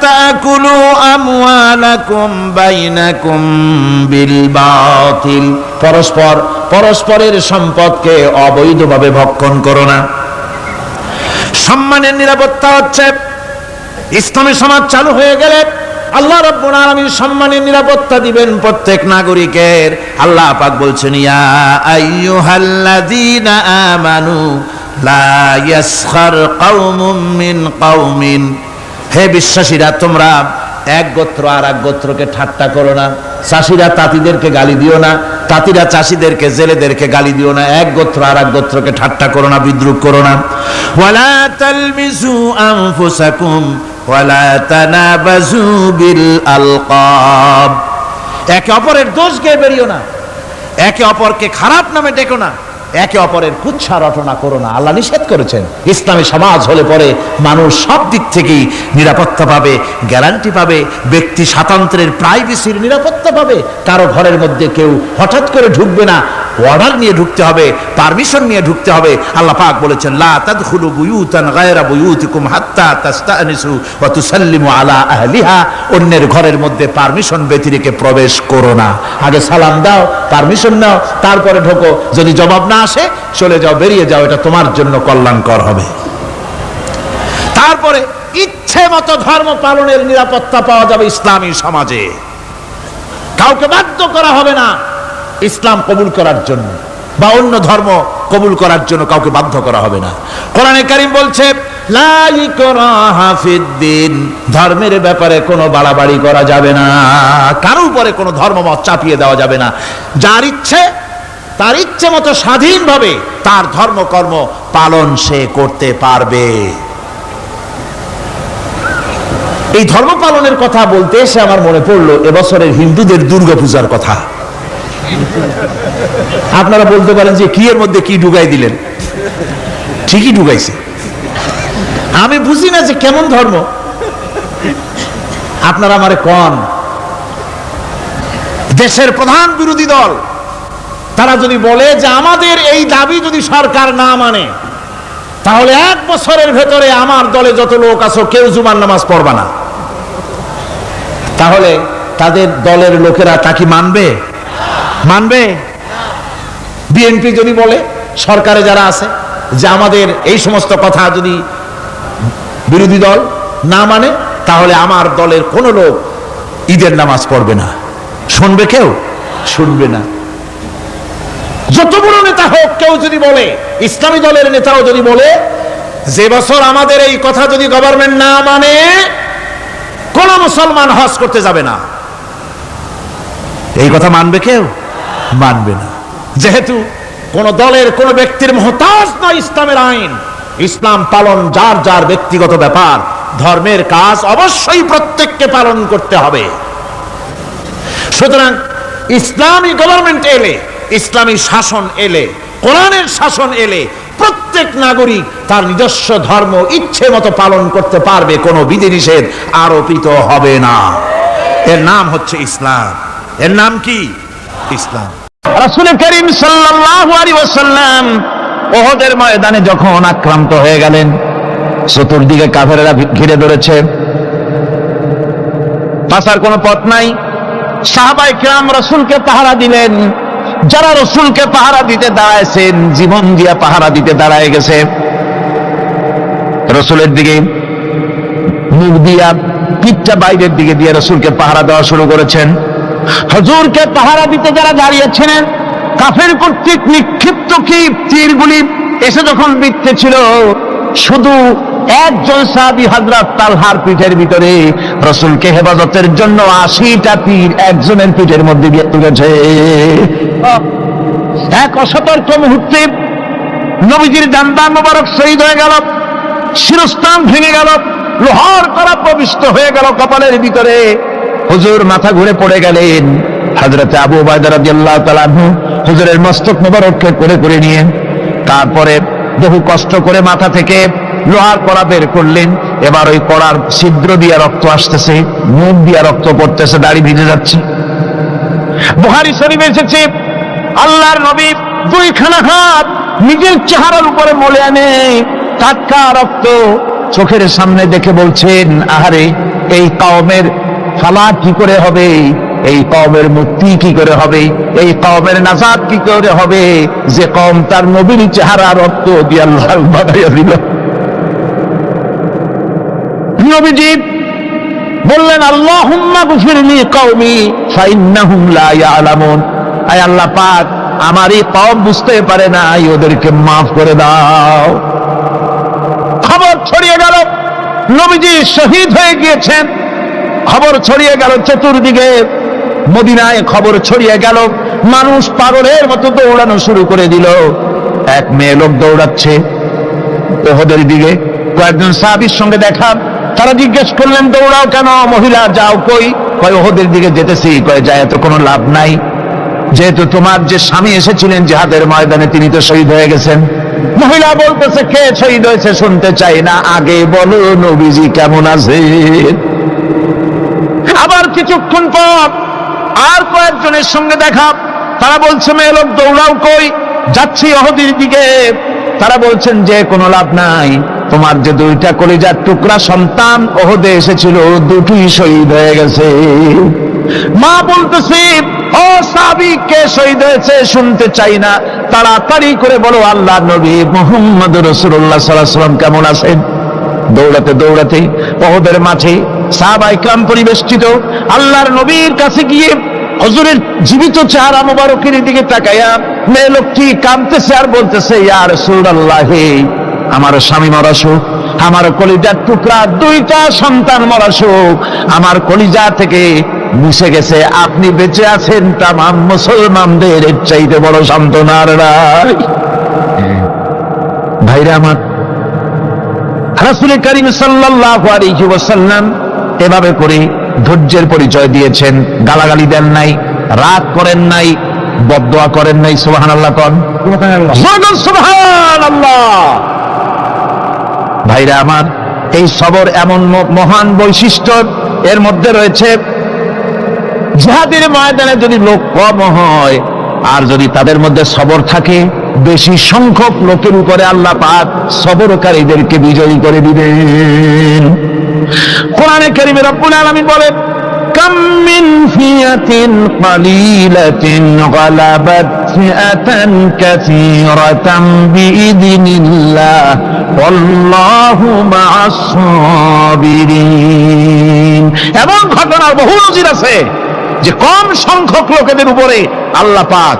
তাকুলু আমওয়ালাকুম বাইনাকুম বিল বাতিল, পরস্পরের সম্পদকে অবৈধভাবে ভক্ষণ করো না। সম্মানের নিরাপত্তা হচ্ছে ইসলামী সমাজ চালু হয়ে গেলে আল্লাহ রাব্বুল আলামিন সম্মানের নিরাপত্তা দিবেন প্রত্যেক নাগরিকের। আল্লাহ পাক বলছেন, ইয়া আইয়ুহাল্লাযীনা আমানু লা ইয়াসখার কওমুম মিন কওমিন, হে বিশ্বাসীরা তোমরা এক গোত্র আর এক গোত্রকে ঠাট্টা করো না। চাষিরা তাঁতিদেরকে গালি দিও না, তাঁতিরা চাষিদেরকে, জেলেদেরকে গালি দিও না। এক গোত্র আর এক গোত্রকে ঠাট্টা করো না, বিদ্রুপ করো না। ওয়ালা তালমিজু আনফুসাকুম ওয়ালা তানাবাজু বিল আলকাব, একে অপরের দোষ গিয়ে বেরিও না, একে অপরকে খারাপ নামে ডেকো না, একে অপরের কুৎসা রটনা করো না। আল্লাহ নিষেধ করেছেন। ইসলামী সমাজ হলে পরে মানুষ সব দিক থেকেই নিরাপত্তা পাবে, গ্যারান্টি পাবে, ব্যক্তি স্বাতন্ত্র্যের প্রাইভেসির নিরাপত্তা পাবে। কারো ঘরের মধ্যে কেউ হঠাৎ করে ঢুকবে না, অর্ডার নিয়ে ঢুকতে হবে, পারমিশন নিয়ে ঢুকতে হবে। আল্লাহ পাক বলেছেন, লা তাদখুলু বুয়ুতান গায়রা বুয়ুতিকুম হাত্তা তাস্তানিসু ওয়া তুসাল্লিমু আলা আহলিহা, অন্যের ঘরের মধ্যে পারমিশন ব্যতি রেখে প্রবেশ করো না। আগে সালাম দাও, পারমিশন নাও, তারপরে ঢোকো। যদি জবাব না আসে চলে যাও, বেরিয়ে যাও, এটা তোমার জন্য কল্যাণকর হবে। তারপরে ইচ্ছে মতো ধর্ম পালনের নিরাপত্তা পাওয়া যাবে ইসলামী সমাজে। কাউকে বাধ্য করা হবে না ইসলাম কবুল করার জন্য, বা অন্য ধর্ম কবুল করার জন্য কাউকে বাধ্য করা হবে না। কোরআনে কারীম বলছে, লা ইকরাহা ফিদ্দিন, ধর্মের ব্যাপারে কোনো বাড়াবাড়ি করা যাবে না, কারো উপরে কোনো ধর্মমত চাপিয়ে দেওয়া যাবে না। যার ইচ্ছে তার ইচ্ছে মতো স্বাধীনভাবে তার ধর্মকর্ম পালন সে করতে পারবে। এই ধর্ম পালনের কথা বলতে এসে আমার মনে পড়লো এবছরের হিন্দুদের দুর্গাপূজার কথা। আপনারা বলতে পারেন যে কি এর মধ্যে কি ঢুকাই দিলেন? ঠিকই ঢুকাইছে। আমি বুঝি না যে কেমন ধর্ম, আপনারা আমারে কোন। দেশের প্রধান বিরোধী দল তারা যদি বলে যে আমাদের এই দাবি যদি সরকার না মানে তাহলে 1 বছরের ভেতরে আমার দলে যত লোক আছো কেউ জুমার নামাজ পড়বা না, তাহলে তাদের দলের লোকেরা তা কি মানবে? মানবে? বিএনপি যদি বলে, সরকারে যারা আছে, যে আমাদের এই সমস্ত কথা যদি বিরোধী দল না মানে তাহলে আমার দলের কোনো লোক ঈদের নামাজ পড়বে না, শুনবে কেউ? শুনবে না। যত বড় নেতা হোক, কেউ যদি বলে, ইসলামী দলের নেতাও যদি বলে যে বছর আমাদের এই কথা যদি গভর্নমেন্ট না মানে কোন মুসলমান হজ করতে যাবে না, এই কথা মানবে কেউ? মানবে না। যেহেতু কোন দলের কোন ব্যক্তির মুহতাজ নয় ইসলামের আইন, ইসলাম পালন যার যার ব্যক্তিগত ব্যাপার, ধর্মের কাজ অবশ্যই প্রত্যেককে পালন করতে হবে। সুতরাং ইসলামী গভর্নমেন্ট এলে, ইসলামী শাসন এলে, কোরআনের শাসন এলে প্রত্যেক নাগরিক তার নিজস্ব ধর্ম ইচ্ছে মতো পালন করতে পারবে, কোনো বিধিনিষেধ আরোপিত হবে না। এর নাম হচ্ছে ইসলাম। এর নাম কি? ইসলাম। রাসূল করিম সাল্লাল্লাহু আলাইহি ওয়াসাল্লাম উহুদের ময়দানে যখন আক্রান্ত হয়ে গেলেন, চতুর্দিকে কাফেররা ঘিরে ধরেছে, বাঁচার কোনো পথ নাই। সাহাবায়ে কিরাম রাসূলকে পাহারা দিলেন। যারা রাসূলকে পাহারা দিতে দাঁড়াইছেন, জীবন দিয়ে পাহারা দিতে দাঁড়ায় গেছে, রাসূলের দিকে মুখ দিয়া, পিঠটা বাইরের দিকে দিয়ে রাসূলকে পাহারা দেওয়া শুরু করেছেন। হুজুরকে পাহারা দিতে যারা দাঁড়িয়েছিলেন, কাফের কর্তৃক নিক্ষিপ্ত কি তীরগুলি এসে যখন বিঁধতেছিল, শুধু একজন সাহাবী হযরত তালহার পিঠের ভিতরে রাসূলকে হেফাজতের জন্য 80টা তীর একজনের পিঠের মধ্যে দিয়ে তুলেছে। এক অসতর্ক মুহূর্তে নবীজির জানদান মোবারক শহীদ হয়ে গেল, শিরস্ত্রাণ ভেঙে গেল, লোহার কড়া প্রবিষ্ট হয়ে গেল কপালের ভিতরে। হুজুর মাথা ঘুরে পড়ে গেলেন। হযরত আবু উবাইদা রাদিয়াল্লাহু তাআলা আনহু হুজুরের মস্তক মোবারককে করে করে নিয়ে তারপরে বহু কষ্ট করে মাথা থেকে লোহার কড়া বের করলেন। এবার ওই কড়ার ছিদ্র দিয়ে রক্ত আসতেছে, মুখ দিয়ে রক্ত পড়তেছে, দাড়ি ভিজে যাচ্ছে। বুখারী শরীফে এসেছে, আল্লাহর নবী 2খানা হাত নিজের চেহারার উপরে মলে আনে, টাটকা রক্ত চোখের সামনে দেখে বলছেন, আহারে এই কওমের ফালাক কি করে হবে, এই কওমের মুক্তি কি করে হবে, এই কওমের নাজাত কি করে হবে, যে কওম তার নবীর চেহারা রক্ত দিয়ে আল্লাহ বানাইয়া দিল। নবীজি বললেন, আল্লাহুম্মা গফিরলি কওমি ফাইন্নাহুম লা ইয়ালামুন, আয় আল্লাহ পাক আমার এই কওম বুঝতে পারে না, ওদেরকে মাফ করে দাও। খবর ছড়িয়ে গেল নবীজি শহীদ হয়ে গিয়েছেন। খবর ছড়িয়ে গেল চতুর্দিকে, মদিনায় খবর ছড়িয়ে গেল, মানুষ পাগলের মতো দৌড়ানো শুরু করে দিল। এক মেয়ে লোক দৌড়াচ্ছে উহুদের দিকে, কয়েকজন সাহাবীর সঙ্গে দেখা, তারা জিজ্ঞেস করলেন, দৌড়াও কেন মহিলা, যাও কই? কয় উহুদের দিকে যেতেছি। কয় যায় তো কোনো লাভ নাই, যেহেতু তোমার যে স্বামী এসেছিলেন জিহাদের ময়দানে তিনি তো শহীদ হয়ে গেছেন। মহিলা বলতেছে, কে শহীদ হয়েছে শুনতে চাই না, আগে বলো নবীজি কেমন আছে। আবার কিছুক্ষণ পর আর কয়েকজনের সঙ্গে দেখা, তারা বলছে, মেয়ে লোক দৌড়াও কই? যাচ্ছি উহুদের দিকে। তারা বলছেন যে কোনো লাভ নাই, তোমার যে দুইটা কলিজার টুকরা সন্তান উহুদে এসেছিল দুটোই শহীদ হয়ে গেছে। মা বলতেছে, ও সাহাবী কে শহীদ হয়েছে শুনতে চাই না, তাড়াতাড়ি করে বলো আল্লাহর নবী মুহাম্মদুর রাসূলুল্লাহ সাল্লাল্লাহু আলাইহি ওয়াসাল্লাম কেমন আছেন। দৌড়াতে দৌড়াতে উহুদের মাঠে সাহাবায়ে কেরাম পরিবেষ্টিত, আল্লাহর নবীর কাছে গিয়ে হুজুরের জীবিত চেহারা মোবারকের দিকে তাকায়া মেয়ে লোকটি কাঁদতেছে আর বলতেছে, ইয়া রাসূলুল্লাহ, আমার স্বামী মরা শোক, আমার কলিজার টুকরা দুইটা সন্তান মরা শোক, আমার কলিজা থেকে মুছে গেছে, আপনি বেঁচে আছেন তামাম মুসলমানদের এর চাইতে বড় সান্ত্বনার রায়। ভাইরা আমার, রাসূল করিম সাল্লাল্লাহু আলাইহি ওয়াসাল্লাম এভাবে করে ধৈর্যের পরিচয় দিয়েছেন, গালাগালি দেন নাই, রাগ করেন নাই, বদদোয়া করেন নাই। সুবহানাল্লাহ কোন সুবহানাল্লাহ। ভাইরা আমার, এই সবর এমন মহান বৈশিষ্ট্য, এর মধ্যে রয়েছে জিহাদের ময়দানে যদি লোক কম হয় আর যদি তাদের মধ্যে সবর থাকে, বেশি সংখ্যক লোকের উপরে আল্লাহ পাক সবরকারীদেরকে বিজয়ী করে দিবেন। কোরআনে কারীমে রব্বুল আলামিন বলেন, কাম মিন ফিয়াতিন কালিলাতিন গালাবাত ফিআতান কাসীরাতান বিইذনিল্লাহ ওয়াল্লাহু মা'আস সাবিরিন। এবং ঘটনার বহু নজির আছে যে কম সংখ্যক লোকেদের উপরে আল্লাহ পাক,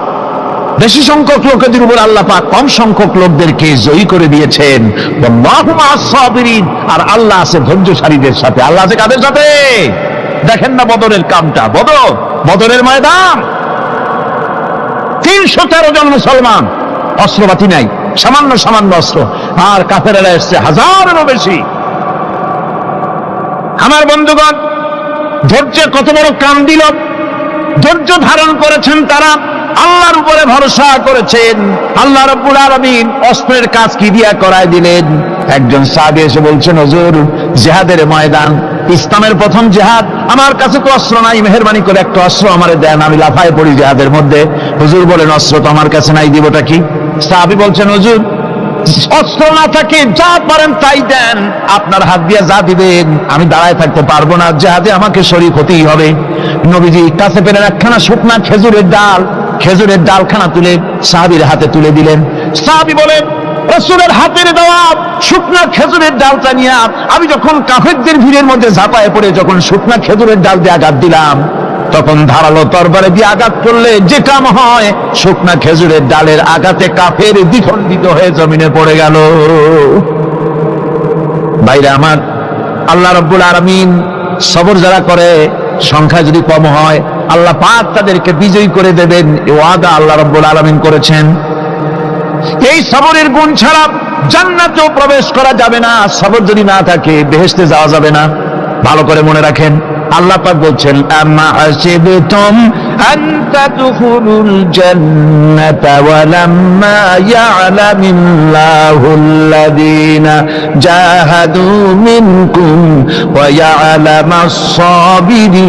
বেশি সংখ্যক লোকেদের উপর আল্লাহ পাক কম সংখ্যক লোকদেরকে জয়ী করে দিয়েছেন। ওয়াল্লাহু মা'আস সাবিরিন, আর আল্লাহ আছে ধৈর্যশালীদের সাথে। আল্লাহ আছে কাদের সাথে? দেখেন না বদরের কামটা, বদরের ময়দান, 313 জন মুসলমান, অস্ত্রপাতি নাই, সামান্য সামান্য অস্ত্র, আর কাফেরেরা এসছে হাজারেরও বেশি। আমার বন্ধুগণ, ধৈর্যের কত বড় কাম দিল, ধৈর্য ধারণ করেছেন তারা, আল্লাহর উপরে ভরসা করেছেন। আল্লাহ রাব্বুল আলামিন অস্ত্রের কাজ কি দিয়া করায় দিলেন। একজন সাহাবী এসে বলছেন, হুজুর জিহাদের ময়দান, ইসলামের প্রথম জিহাদ, আমার কাছে তো অস্ত্র নাই, মেহেরবানি করে একটা অস্ত্র আমারে দেন, আমি লাফায় পড়ি জিহাদের মধ্যে। হুজুর বলেন, অস্ত্র তো আমার কাছে নাই, দিবটা কি? সাহাবী বলছেন, হুজুর অস্ত্র না থাকে যা পারেন তাই দেন, আপনার হাত দিয়ে যা দিবেন আমি দাঁড়ায় থাকতে পারবো না, জিহাদে আমাকে শরীক হতেই হবে। নবীজি কাছে পেলেন একখানা শুকনা খেজুরের ডালখানা তুলে সাহাবীর হাতে তুলে দিলেন। সাহাবী বলেন, রাসূলের হাতের দেওয়া শুকনা খেজুরের ডালটা নিয়ে আমি যখন কাফেরদের ভিড়ের মধ্যে ঝাঁপায় পড়ে যখন শুকনা খেজুরের ডাল দিয়ে আঘাত দিলাম, তখন ধারালো তরবারে দিয়ে আঘাত করলে যে কাম হয়, শুকনা খেজুরের ডালের আঘাতে কাফের দ্বিখণ্ডিত হয়ে জমিনে পড়ে গেল। ভাইরা আমার, আল্লাহ রাব্বুল আলামিন সবর যারা করে, সংখ্যা যদি কম হয় আল্লাহ পাক তাদেরকে বিজয়ী করে দেবেন, এই ওয়াদা আল্লাহ রাব্বুল আলামিন করেছেন। এই সবরের গুণ ছাড়া জান্নাতেও প্রবেশ করা যাবে না, সবর যদি না থাকে বেহেশতে যাওয়া যাবে না। ভালো করে মনে রাখেন, আল্লাহ পাক বলছেন, আম্মা হাসিবতুম আন তাদখুলুল জান্নাতা ওয়া লাম্মা ইয়া'লামিল্লাহুল্লাযীনা জাহাদু মিনকুম ওয়া ইয়া'লামাস সাবিরিন।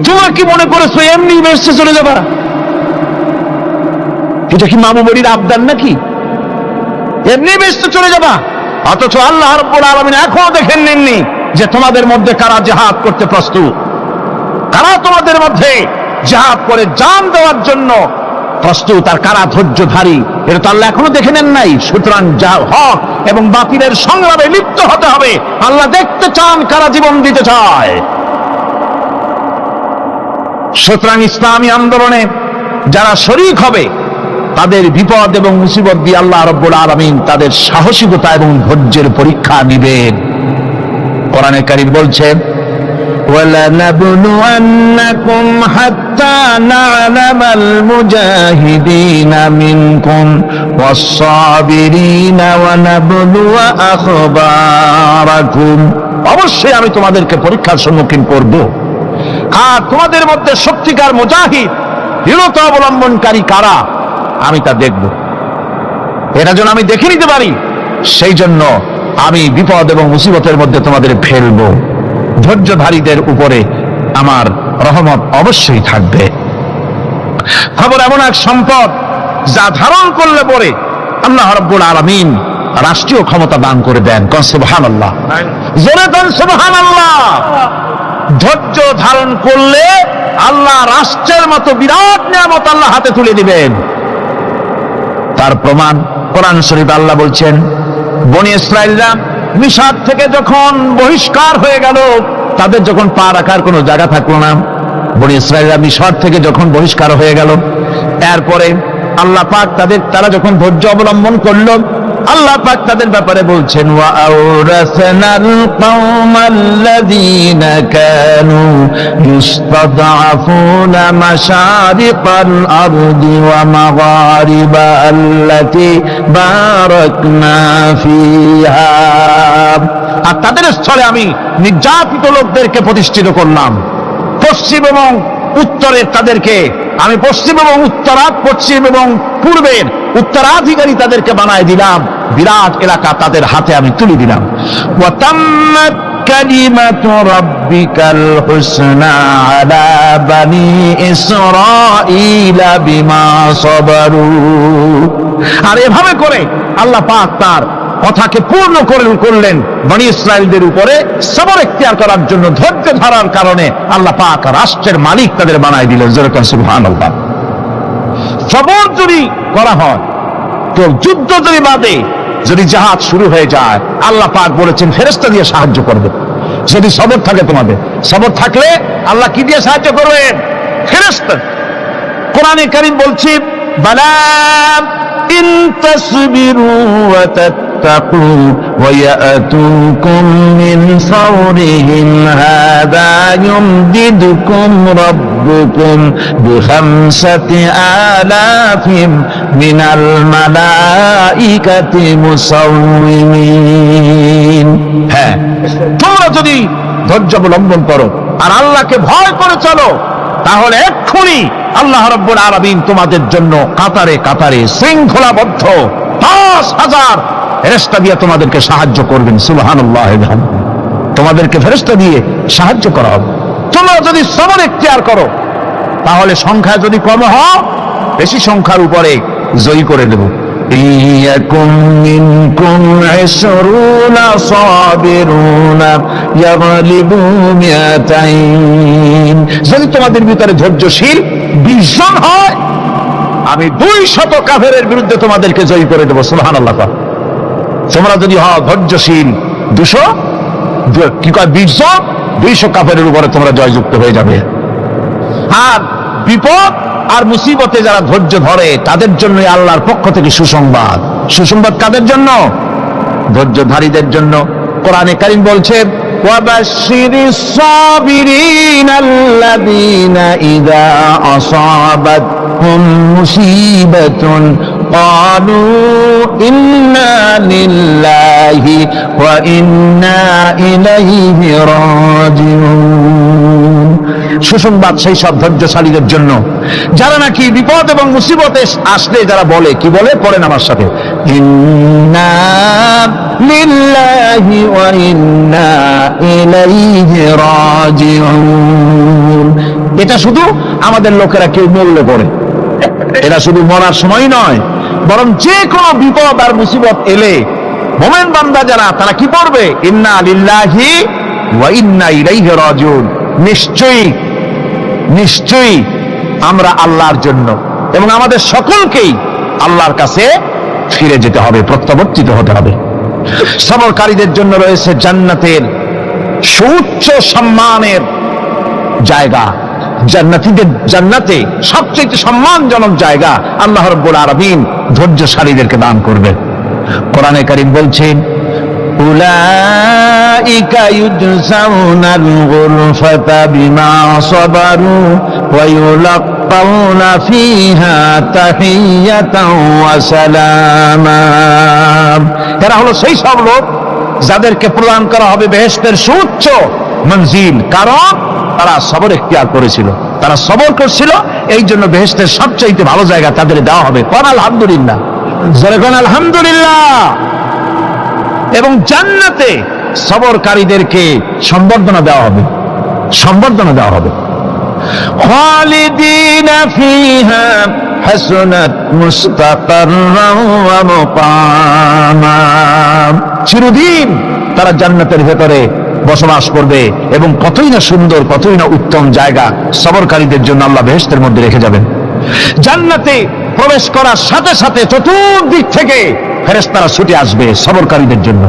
তোমরা কি মনে করেছো এমনি বেহেশতে চলে যাবা? এটা কি মামু বাড়ির আবদার নাকি? এমনি বেহেশতে চলে যাবা? অথচ আল্লাহ রাব্বুল আলামিন এখনো দেখেন নেননি যে তোমাদের মধ্যে কারা জিহাদ করতে প্রস্তুত, কারা তোমাদের মধ্যে জিহাদ করে জান দেওয়ার জন্য প্রস্তুত, আর কারা ধৈর্যধারী, এটা তো আল্লাহ এখনো দেখে নেন নাই। সুতরাং যা হক এবং বাতিলের সংগ্রামে লিপ্ত হতে হবে। আল্লাহ দেখতে চান কারা জীবন দিতে চায়। সুতরাং ইসলামী আন্দোলনে যারা শরীক হবে তাদের বিপদ এবং মুসিবত দিয়ে আল্লাহ রাব্বুল আলামিন তাদের সাহসিকতা এবং ধৈর্যের পরীক্ষা নেবেন। কোরআনে কারীম বলছে, وَلَنَبْلُوَنَّكُمْ حَتَّى نَعْلَمَ الْمُجَاهِدِينَ مِنكُمْ وَالصَّابِرِينَ وَنَبْلُوَ أَخْبَارَكُمْ। অবশ্যই আমি তোমাদেরকে পরীক্ষার সম্মুখীন করব, আর তোমাদের মধ্যে সত্যিকার মুজাহিদ, দৃঢ়তা অবলম্বনকারী কারা আমি তা দেখব। এটা যেন আমি দেখে নিতে পারি, সেই জন্য আমি বিপদ এবং মুসিবতের মধ্যে তোমাদের ফেলবো। ধৈর্যধারীদের উপরে আমার রহমত অবশ্যই থাকবে। খবর এমন এক সম্পদ যা ধারণ করলে পরে আল্লাহ রাব্বুল আলামিন রাষ্ট্রীয় ক্ষমতা দান করে দেন। কোন সুবহানাল্লাহ, জোরে কোন সুবহানাল্লাহ। ধৈর্য ধারণ করলে আল্লাহ রাষ্ট্রের মতো বিরাট নিয়ামত আল্লাহ হাতে তুলে দিবেন। তার প্রমাণ কোরআন শরীফে আল্লাহ বলছেন, বনি ইসরাঈলরা মিশর থেকে যখন বহিষ্কার হয়ে গেল, তাদের যখন পা রাখার কোনো জায়গা থাকলো না, বনি ইসরাঈলরা মিশর থেকে যখন বহিষ্কার হয়ে গেল, এরপরে আল্লাহ পাক তারা যখন ধৈর্য অবলম্বন করলো, আল্লাহ পাক তাদের ব্যাপারে বলছেন, ওয়া আওরাসনাল কওমাল্লাযীনা কানু ইস্তাদআফুনা মাশারিকাল আরদি ওয়া মাগারিবা আল্লাতী বারাকনা ফিহা। আর তাদের স্থলে আমি নির্যাতিত লোকদেরকে প্রতিষ্ঠিত করলাম। পশ্চিম এবং উত্তরের তাদেরকে আমি পশ্চিম এবং পশ্চিম এবং পূর্বের উত্তরাধিকারী তাদেরকে বানায় দিলাম। বিরাট এলাকা তাদের হাতে আমি তুলে দিলাম। ওয়া তাম্মাত কালিমাতু রাব্বিকাল হুসনা আলা বানি ইসরাঈলা বিমা সাবারু। আর এভাবে করে আল্লাহ পাক তার কথাকে পূর্ণ করলেন বনি ইসরাঈলদের উপরে সবর ইখতিয়ার করার জন্য। ধৈর্য ধরার কারণে আল্লাহ পাক রাষ্ট্রের মালিক তাদের বানায় দিলেন। যেরকম সুবহানাল্লাহ। সবর যদি করা হয় তো, যুদ্ধ যদি বাদে, যদি জাহাজ শুরু হয়ে যায়, আল্লাহ পাক বলেছেন ফেরেশতা দিয়ে সাহায্য করবে। যদি সবর থাকে, তোমাদের সবর থাকলে আল্লাহ কি দিয়ে সাহায্য করবেন? ফেরেশতা। কোরআনে কারীম বলছে, বালা ইন তাসবিরু ওয়া তাত্তাকু ওয়া ইয়াতুকুম মিন ফাওরিহিম হাদা ইউমদিদুকুম রাব্বুকুম বিখামসাতি আলাফিম মিনাল মালাইকাতি মুসাউমিমিন। হ্যাঁ, তোমরা যদি ধৈর্য অবলম্বন করো আর আল্লাহকে ভয় করে চলো, তাহলে এক্ষুনি আল্লাহ রাব্বুল আলামিন তোমাদের জন্য কাতারে কাতারে শৃঙ্খলাবদ্ধ ৫,০০০ ফেরেশতা দিয়ে তোমাদেরকে সাহায্য করবেন। সুবহানাল্লাহ। তোমাদেরকে ফেরেশতা দিয়ে সাহায্য করা হবে। তোমরা যদি সবর ইখতিয়ার করো, তাহলে সংখ্যা যদি কম হয়, বেশি সংখ্যার উপরে জয়ী করে দেব। ইয়াকুম মিনকুম ২০ সাবিরুনা ইয়াগলিবু মিয়াতাইন। যদি তোমাদের ভিতরে ধৈর্যশীল ২০ জন হয়, আমি ২০০ কাফেরের বিরুদ্ধে তোমাদেরকে জয়ী করে দেব। সুবহানাল্লাহ। তোমরা যদি হও ধৈর্যশীল ২০ জন, ২০০ কাফেরের উপরে তোমরা জয়যুক্ত হয়ে যাবে। আর বিপদ আর মুসিবতে যারা ধৈর্য ধরে, তাদের জন্য আল্লাহর পক্ষ থেকে সুসংবাদ। সুসংবাদ কাদের জন্য? ধৈর্যধারীদের জন্য। কোরআনে কারীম বলছে, ওয়াবাশশিরিস সাবিরিনাল্লাযীনা ইযা আসাবাতহুম মুসিবাতুন ক্বালু ইন্না লিল্লাহি ওয়া ইন্না ইলাইহি রাজিউন। সুসংবাদ সেই সব ধৈর্যশালীদের জন্য যারা নাকি বিপদ এবং মুসিবতে আসলে যারা বলে, কি বলে? পড়েন আমার সাথে, ইন্না লিল্লাহি ওয়া ইন্না ইলাইহি রাজিউন। এটা শুধু আমাদের লোকেরা কেউ মরলে পড়ে, এটা শুধু মরার সময় নয়, বরং যে কোনো বিপদ আর মুসিবত এলে মুমিন বান্দা যারা, তারা কি পড়বে? ইন্না লিল্লাহি ওয়া ইন্না ইলাইহি রাজিউন। নিশ্চয়ই নিশ্চয়ই আমরা আল্লাহর জন্য এবং আমাদের সকলকেই আল্লাহর কাছে ফিরে যেতে হবে, প্রত্যাবর্তিত হতে হবে। সবরকারীদের জন্য রয়েছে জান্নাতের সুউচ্চ সম্মানের জায়গা। জান্নাতে সবচেয়ে সম্মানজনক জায়গা আল্লাহ রাব্বুল আলামিন ধৈর্যশালীদেরকে দান করবেন। কোরআনে কারীম বলছেন, উলাইকা ইউজজাউনাল গুরফাতা বিমা সাবারু ওয়া ইউলাক্কাউনা ফিহা তাহিয়াতাও ওয়া সালামা। এরা হলো সেই সব লোক যাদেরকে প্রদান করা হবে বেহেশতের সুউচ্চ মঞ্জিল, কারণ তারা সবর ইখতিয়ার করেছিল, তারা সবর করছিল, এই জন্য বেহেশতের সবচাইতে ভালো জায়গা তাদের দেওয়া হবে। কোন আলহামদুলিল্লাহ, জোরে কোন আলহামদুলিল্লাহ। এবং জান্নাতে সবরকারীদেরকে সম্বর্ধনা দেওয়া হবে, সম্বর্ধনা দেওয়া হবে। খালিদিনা ফিহা হাসনাত মুস্তাকাররান ওয়া মুকামা। চিরদিন তারা জান্নাতের ভেতরে বসবাস করবে এবং কতই না সুন্দর, কতই না উত্তম জায়গা সবরকারীদের জন্য আল্লাহ বেহেশতের মধ্যে রেখে যাবেন। জান্নাতে প্রবেশ করার সাথে সাথে চতুর্দিক থেকে ফেরেশতারা ছুটে আসবে সবরকারীদের জন্য।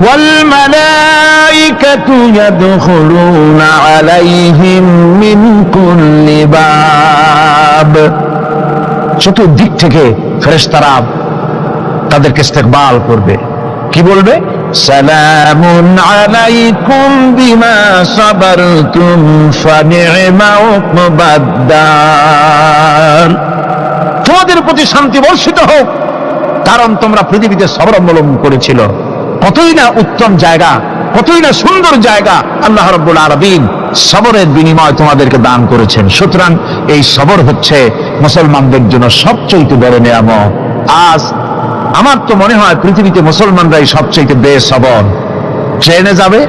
ওয়াল মালাইকাতু ইয়াদখুলুনা আলাইহিম মিন কুল্লি বাব। চতুর্দিক থেকে ফেরেশতারা তাদেরকে ইস্তেকবাল করবে, কি বলবে? সালামুন আলাইকুম বিমা সাবারতুম ফানি'মা উকবাদ। তোমাদের প্রতি শান্তি বর্ষিত হোক, কারণ তোমরা পৃথিবীতে সবর অবলম্বন করেছিল। কতই না উত্তম জায়গা, কতই না সুন্দর জায়গা আল্লাহ রাব্বুল আলামিন সবরের বিনিময় তোমাদেরকে দান করেছেন। সুতরাং এই সবর হচ্ছে মুসলমানদের জন্য সবচেয়ে বড় নিয়ামত। আজ আমার তো মনে হয় পৃথিবীতে মুসলমানরাই সবচেয়ে বেসবর। ট্রেনে যাবে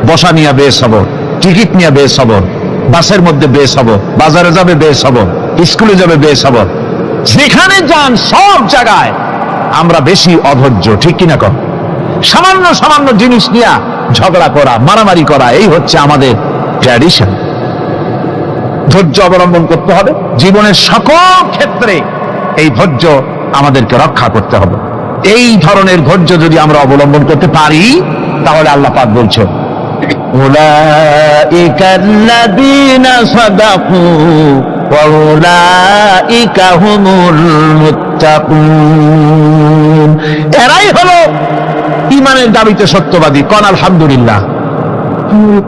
বসা নিয়ে বেসবর, টিকিট নিয়ে বেসবর, বাসের মধ্যে বেসবর, বাজারে যাবে বেসবর, স্কুলে যাবে বেসবর, যেখানে যান সব জায়গায় আমরা বেশি অধৈর্য, ঠিক কিনা কম? সামান্য সামান্য জিনিস নিয়ে ঝগড়া করা, মারামারি করা, এই হচ্ছে আমাদের ট্র্যাডিশন। ধৈর্য অবলম্বন করতে হবে জীবনের সকল ক্ষেত্রে, এই ধৈর্য আমাদেরকে রক্ষা করতে হবে। এই ধরনের ধৈর্য যদি আমরা অবলম্বন করতে পারি, তাহলে আল্লাহ পাক বলছেন, উলাইকাল্লাযীনা সাদাকু ওয়া উলাইকা হুমুল মুত্তাকুন। এরাই হলো ঈমানের দাবিতে সত্যবাদী। কোন আলহামদুলিল্লাহ।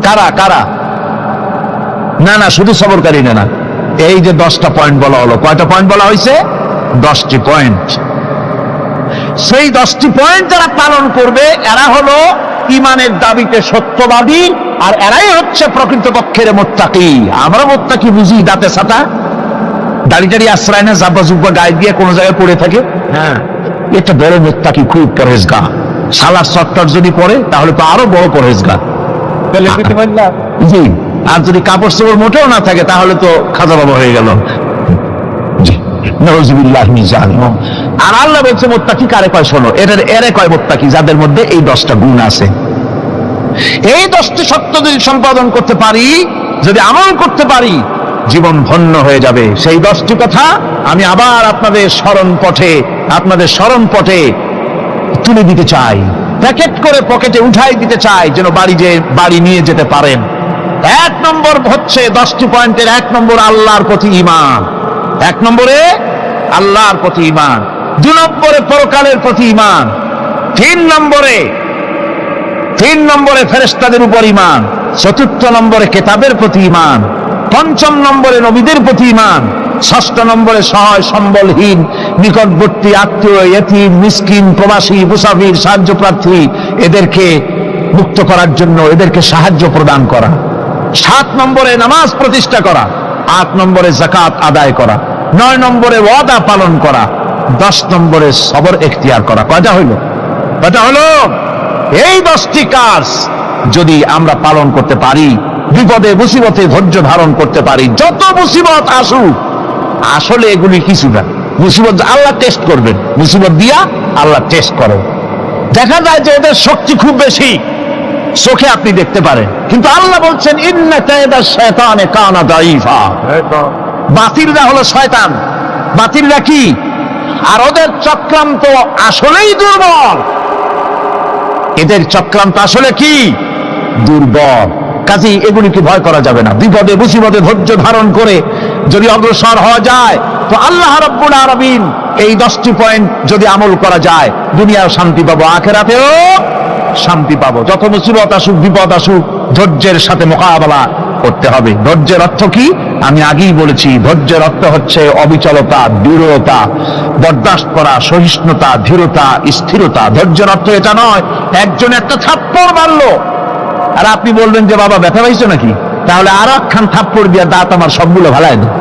কারা কারা? না না, শুধু সবরকারী না, এই যে 10টা পয়েন্ট বলা হলো, কয়টা পয়েন্ট বলা হয়েছে? 10টি পয়েন্ট। সেই 10টি পয়েন্ট যারা পালন করবে এরা হলো ঈমানের দাবিতে সত্যবাদী, আর এরাই হচ্ছে প্রকৃতপক্ষের মুত্তাকি। আমরা মুত্তাকি বুঝি দাঁতে ছাতা, দাড়ি টাড়ি আশ্রয় না, জাব্বা জুব্বা গায়ে দিয়ে কোনো জায়গায় পড়ে থাকে। হ্যাঁ, এটা বড় মুত্তাকি, খুব পরহেজগার। সালার চট্টর যদি পড়ে তাহলে তো আরো বড় পরহেজগার। জি, আর যদি কাপড় চোপড় মোটেও না থাকে তাহলে তো খাজা বাবা হয়ে গেল। আর আল্লাহ বলছে মুত্তাকি কারে কয়? শোনো, এরে কয় মুত্তাকি যাদের মধ্যে এই 10টা গুণ আছে। এই 10টি সত্য যদি সম্পাদন করতে পারি, যদি আমল করতে পারি, জীবন ধন্য হয়ে যাবে। সেই 10টি কথা আমি আবার আপনাদের স্মরণ পটে তুলে দিতে চাই, প্যাকেট করে পকেটে উঠাই দিতে চাই, যেন বাড়ি নিয়ে যেতে পারেন। 1 নম্বর হচ্ছে 10টি পয়েন্টের 1 নম্বর আল্লাহর প্রতি ঈমান। 1 নম্বরে আল্লাহর প্রতি ঈমান, 2 নম্বরে পরকালের প্রতি ঈমান, 3 নম্বরে ফেরেশতাদের উপর ঈমান, 4র্থ নম্বরে কিতাবের প্রতি ঈমান, 5ম নম্বরে নবীদের প্রতি ঈমান, 6ষ্ঠ নম্বরে সহায় সম্বলহীন নিকটবর্তী আত্মীয়, ইতিম, মিসকিন, প্রবাসী, মুসাফির, সাহায্য প্রার্থী, এদেরকে মুক্ত করার জন্য এদেরকে সাহায্য প্রদান করা, 7 নম্বরে নামাজ প্রতিষ্ঠা করা, 8 নম্বরে যাকাত আদায় করা, 9 নম্বরে ওয়াদা পালন করা, 10 নম্বরে সবর এখতিয়ার করা। কয়টা হইল? এই 10টি কাজ যদি আমরা পালন করতে পারি, বিপদে মুসিবতে ধৈর্য ধারণ করতে পারি, যত মুসিবত আসুক, আসলে এগুলি কিছু না। মুসিবত আল্লাহ টেস্ট করবেন, মুসিবত দিয়া আল্লাহ টেস্ট করেন। দেখা যায় যে এদের শক্তি খুব বেশি, চোখে আপনি দেখতে পারেন, কিন্তু আল্লাহ বলছেন ইন্না কায়দা শায়তানে কানা দাঈফা। বাতিলরা হলো শয়তান, বাতিলরা কি? আর ওদের চক্রান্ত আসলেই দুর্বল, এদের চক্রান্ত আসলে কি? দুর্বল। কাজেই এগুলিকে ভয় করা যাবে না। বিপদে মুসিবতে ধৈর্য ধারণ করে যদি অগ্রসর হওয়া যায় তো আল্লাহ রাব্বুল আলামিন এই 10টি পয়েন্ট যদি আমল করা যায়, দুনিয়াও শান্তি পাবো, আখিরাতেও শান্তি পাবো। যত মুসিবত আসুক, বিপদ আসুক, ধৈর্যের সাথে মোকাবেলা করতে হবে। ধৈর্যের অর্থ কি? আমি আগেই বলেছি, ধৈর্যের অর্থ হচ্ছে অবিচলতা, দৃঢ়তা, বরদাস্ত করা, সহিষ্ণুতা, ধীরতা, স্থিরতা। ধৈর্যের অর্থ এটা নয় একজন একটা থাপ্পড় মারলো আর আপনি বলবেন যে বাবা ব্যথা পাইছো নাকি, তাহলে আর একখান থাপ্পড় দিয়ে দাঁত আমার সবগুলো ভালায় দেয়।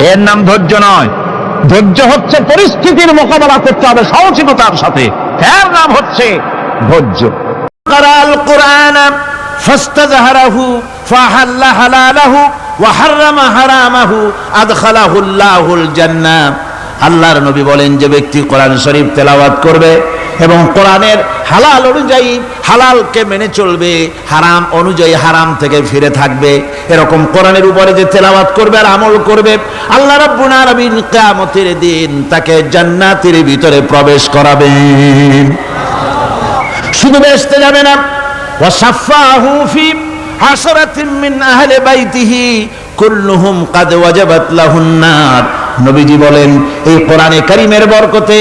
এর নাম ধৈর্য নয়। ধৈর্য হচ্ছে পরিস্থিতির মোকাবেলা করতে হবে সাহসিকতার সাথে, এর নাম হচ্ছে ধৈর্য। قرأ القرآن فاستظهره فحل حلاله وحرم حرامه أدخله الله الجنة। আল্লাহর নবী বলেন, যে ব্যক্তি কোরআন শরীফ তেলাওয়াত করবে এবং কোরআনের হালাল অনুযায়ী হালালকে মেনে চলবে, হারাম অনুযায়ী হারাম থেকে ফিরে থাকবে, এরকম কোরআনের উপরে যে তেলাওয়াত করবে আর আমল করবে, আল্লাহ রাব্বুল আলামিন কিয়ামতের দিন তাকে জান্নাতের ভিতরে প্রবেশ করাবেন। শুধু বেহেশতে যাবে না, ওয়াসাফাহু ফি হাসরাতিন মিন আহলি বাইতিহি কুল্লুহুম কাদ ওয়াজাবাত লাহুন নার। নবীজি বলেন, এই কোরআনে কারীমের বরকতে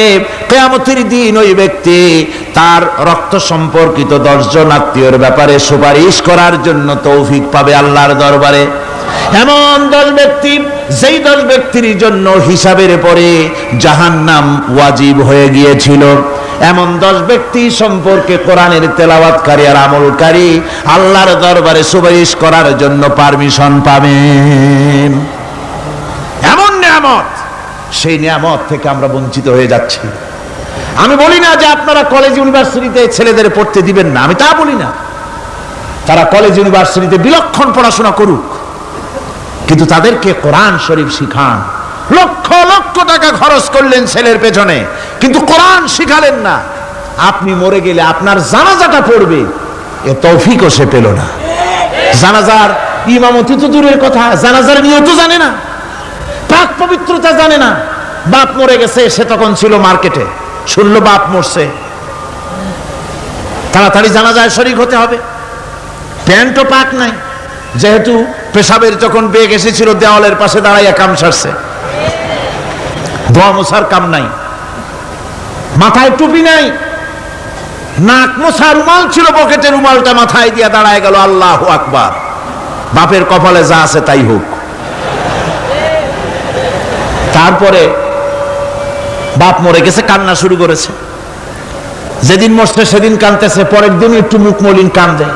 কিয়ামতের দিন ওই ব্যক্তি তার রক্ত সম্পর্কিত 10 জন আত্মীয়র ব্যাপারে সুপারিশ করার জন্য তৌফিক পাবে আল্লাহর দরবারে। এমন 10 ব্যক্তি, যেই 10 ব্যক্তির জন্য হিসাবের পরে জাহান্নাম ওয়াজিব হয়ে গিয়েছিল, এমন 10 ব্যক্তি সম্পর্কে কোরআনের তেলাওয়াতকারী আর আমলকারী আল্লাহর দরবারে সুপারিশ করার জন্য পারমিশন পাবেন। এমন নিয়ামত, সেই নিয়ামত থেকে আমরা বঞ্চিত হয়ে যাচ্ছি। আমি বলি না যে আপনারা কলেজ ইউনিভার্সিটিতে ছেলেদের পড়তে দিবেন না, আমি তা বলি না। তারা কলেজ ইউনিভার্সিটিতে বিলক্ষণ পড়াশোনা করুক, কিন্তু তাদেরকে কোরআন শরীফ শিখান। লক্ষ লক্ষ টাকা খরচ করলেন ছেলের পেছনে, কিন্তু কোরআন শিখালেন না। আপনি মরে গেলে আপনার জানাজাটা পড়বে, এ তৌফিকও সে পেল না। জানাজার ইমামতি তো দূরের কথা, জানাজার নিয়ত জানে না, পাক পবিত্রতা জানে না। বাপ মরে গেছে, সে তখন ছিল মার্কেটে, শুনলো বাপ মরছে, তাড়াতাড়ি জানাজায় শরীক হতে হবে। প্যান্টও পাক নাই, যেহেতু পেশাবের যখন বেগ এসেছিল দেওয়ালের পাশে দাঁড়াইয়া কাম সারছে, দোয়া মোছার কাম নাই, মাথায় টুপি নাই, নাক মোছা রুমাল ছিল পকেটে, রুমালটা মাথায় দিয়া দাঁড়ায় গেল, আল্লাহু আকবার। বাপের কপালে যা আছে তাই হোক। তারপরে বাপ মরে গেছে, কান্না শুরু করেছে। যেদিন মরছে সেদিন কানতেছে, পরের দিন একটু মুখ মলিন কান্দে।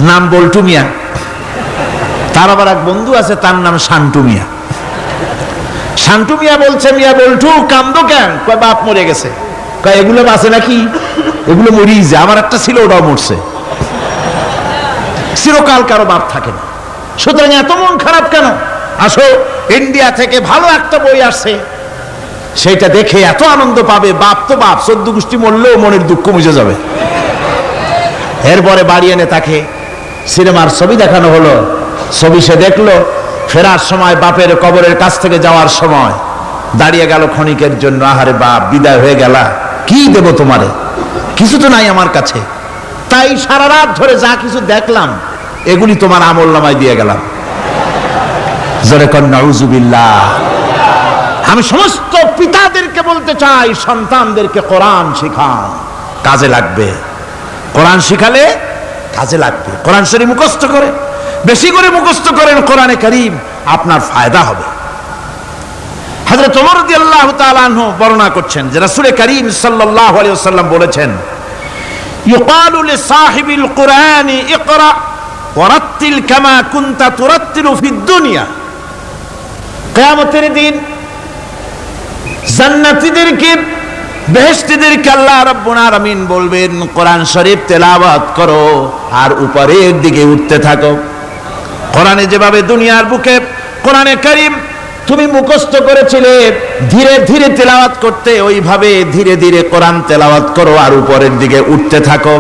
নাম বল্টু মিয়া। তার আবার এক বন্ধু আছে, তার নাম শান্টু মিয়া। শান্টু মিয়া বলছে, মিয়া বল্টু কান্দো কেন? কয় বাপ মরে গেছে। কয় এগুলো বাঁচে নাকি? এগুলো মরি যে, আমার একটা ছিল ওটাও মরছে। চিরকাল কারো বাপ থাকে না, সুতরাং এত মন খারাপ কেন? আসো, ইন্ডিয়া থেকে ভালো একটা বই আসছে, সেটা দেখে এত আনন্দ পাবে। বাপ তো বাপ, 14 গোষ্ঠী মরলেও মনের দুঃখ মুছে যাবে। এরপরে বাড়ি এনে তাকে সিনেমার ছবি দেখানো হলো। ছবি সে দেখলো, ফেরার সময় বাপের কবরের কাছ থেকে যাওয়ার সময় দাঁড়িয়ে গেল ক্ষণিকের জন্য। আহারে বাপ, বিদায় হয়ে গেলা, কি দেব তোমারে? কিছু তো নাই আমার কাছে, তাই সারা রাত ধরে যা কিছু দেখলাম এগুলি তোমার আমল নামায় দিয়ে গেলাম। জোরে কর নাউজুবিল্লাহ। আমি সমস্ত পিতাদেরকে বলতে চাই, সন্তানদেরকে কোরআন শিখান, কাজে লাগবে। কোরআন শিখালে কাজে লাগবে। কোরআন শরীফ মুখস্থ করে, বেশি করে মুখস্থ করেন কোরআনে কারীম, আপনার ফায়দা হবে। হযরত ওমর রাদিয়াল্লাহু তাআলা আনহু বর্ণনা করছেন যে রাসূল কারীম সাল্লাল্লাহু আলাইহি ওয়াসাল্লাম বলেছেন, ইউকালু লিসাহিবিল কুরআনি ইকরা ওয়ারাত্তিল কামা কুনতা তুরাত্তিলু ফিদ দুনিয়া। কিয়ামতের দিন জান্নাতীদেরকে, বেহেশতীদেরকে আল্লাহ রাব্বুল আলামিন বলবেন, কোরআন শরীফ তেলাওয়াত করো আর উপরের দিকে উঠতে থাকো। কোরআনে যেভাবে দুনিয়ার বুকে কোরআনে কারীম তুমি মুখস্থ করেছিলে, ধীরে ধীরে তেলাওয়াত করতে, ওইভাবে ধীরে ধীরে কোরআন তেলাওয়াত করো আর উপরের দিকে উঠতে থাকো।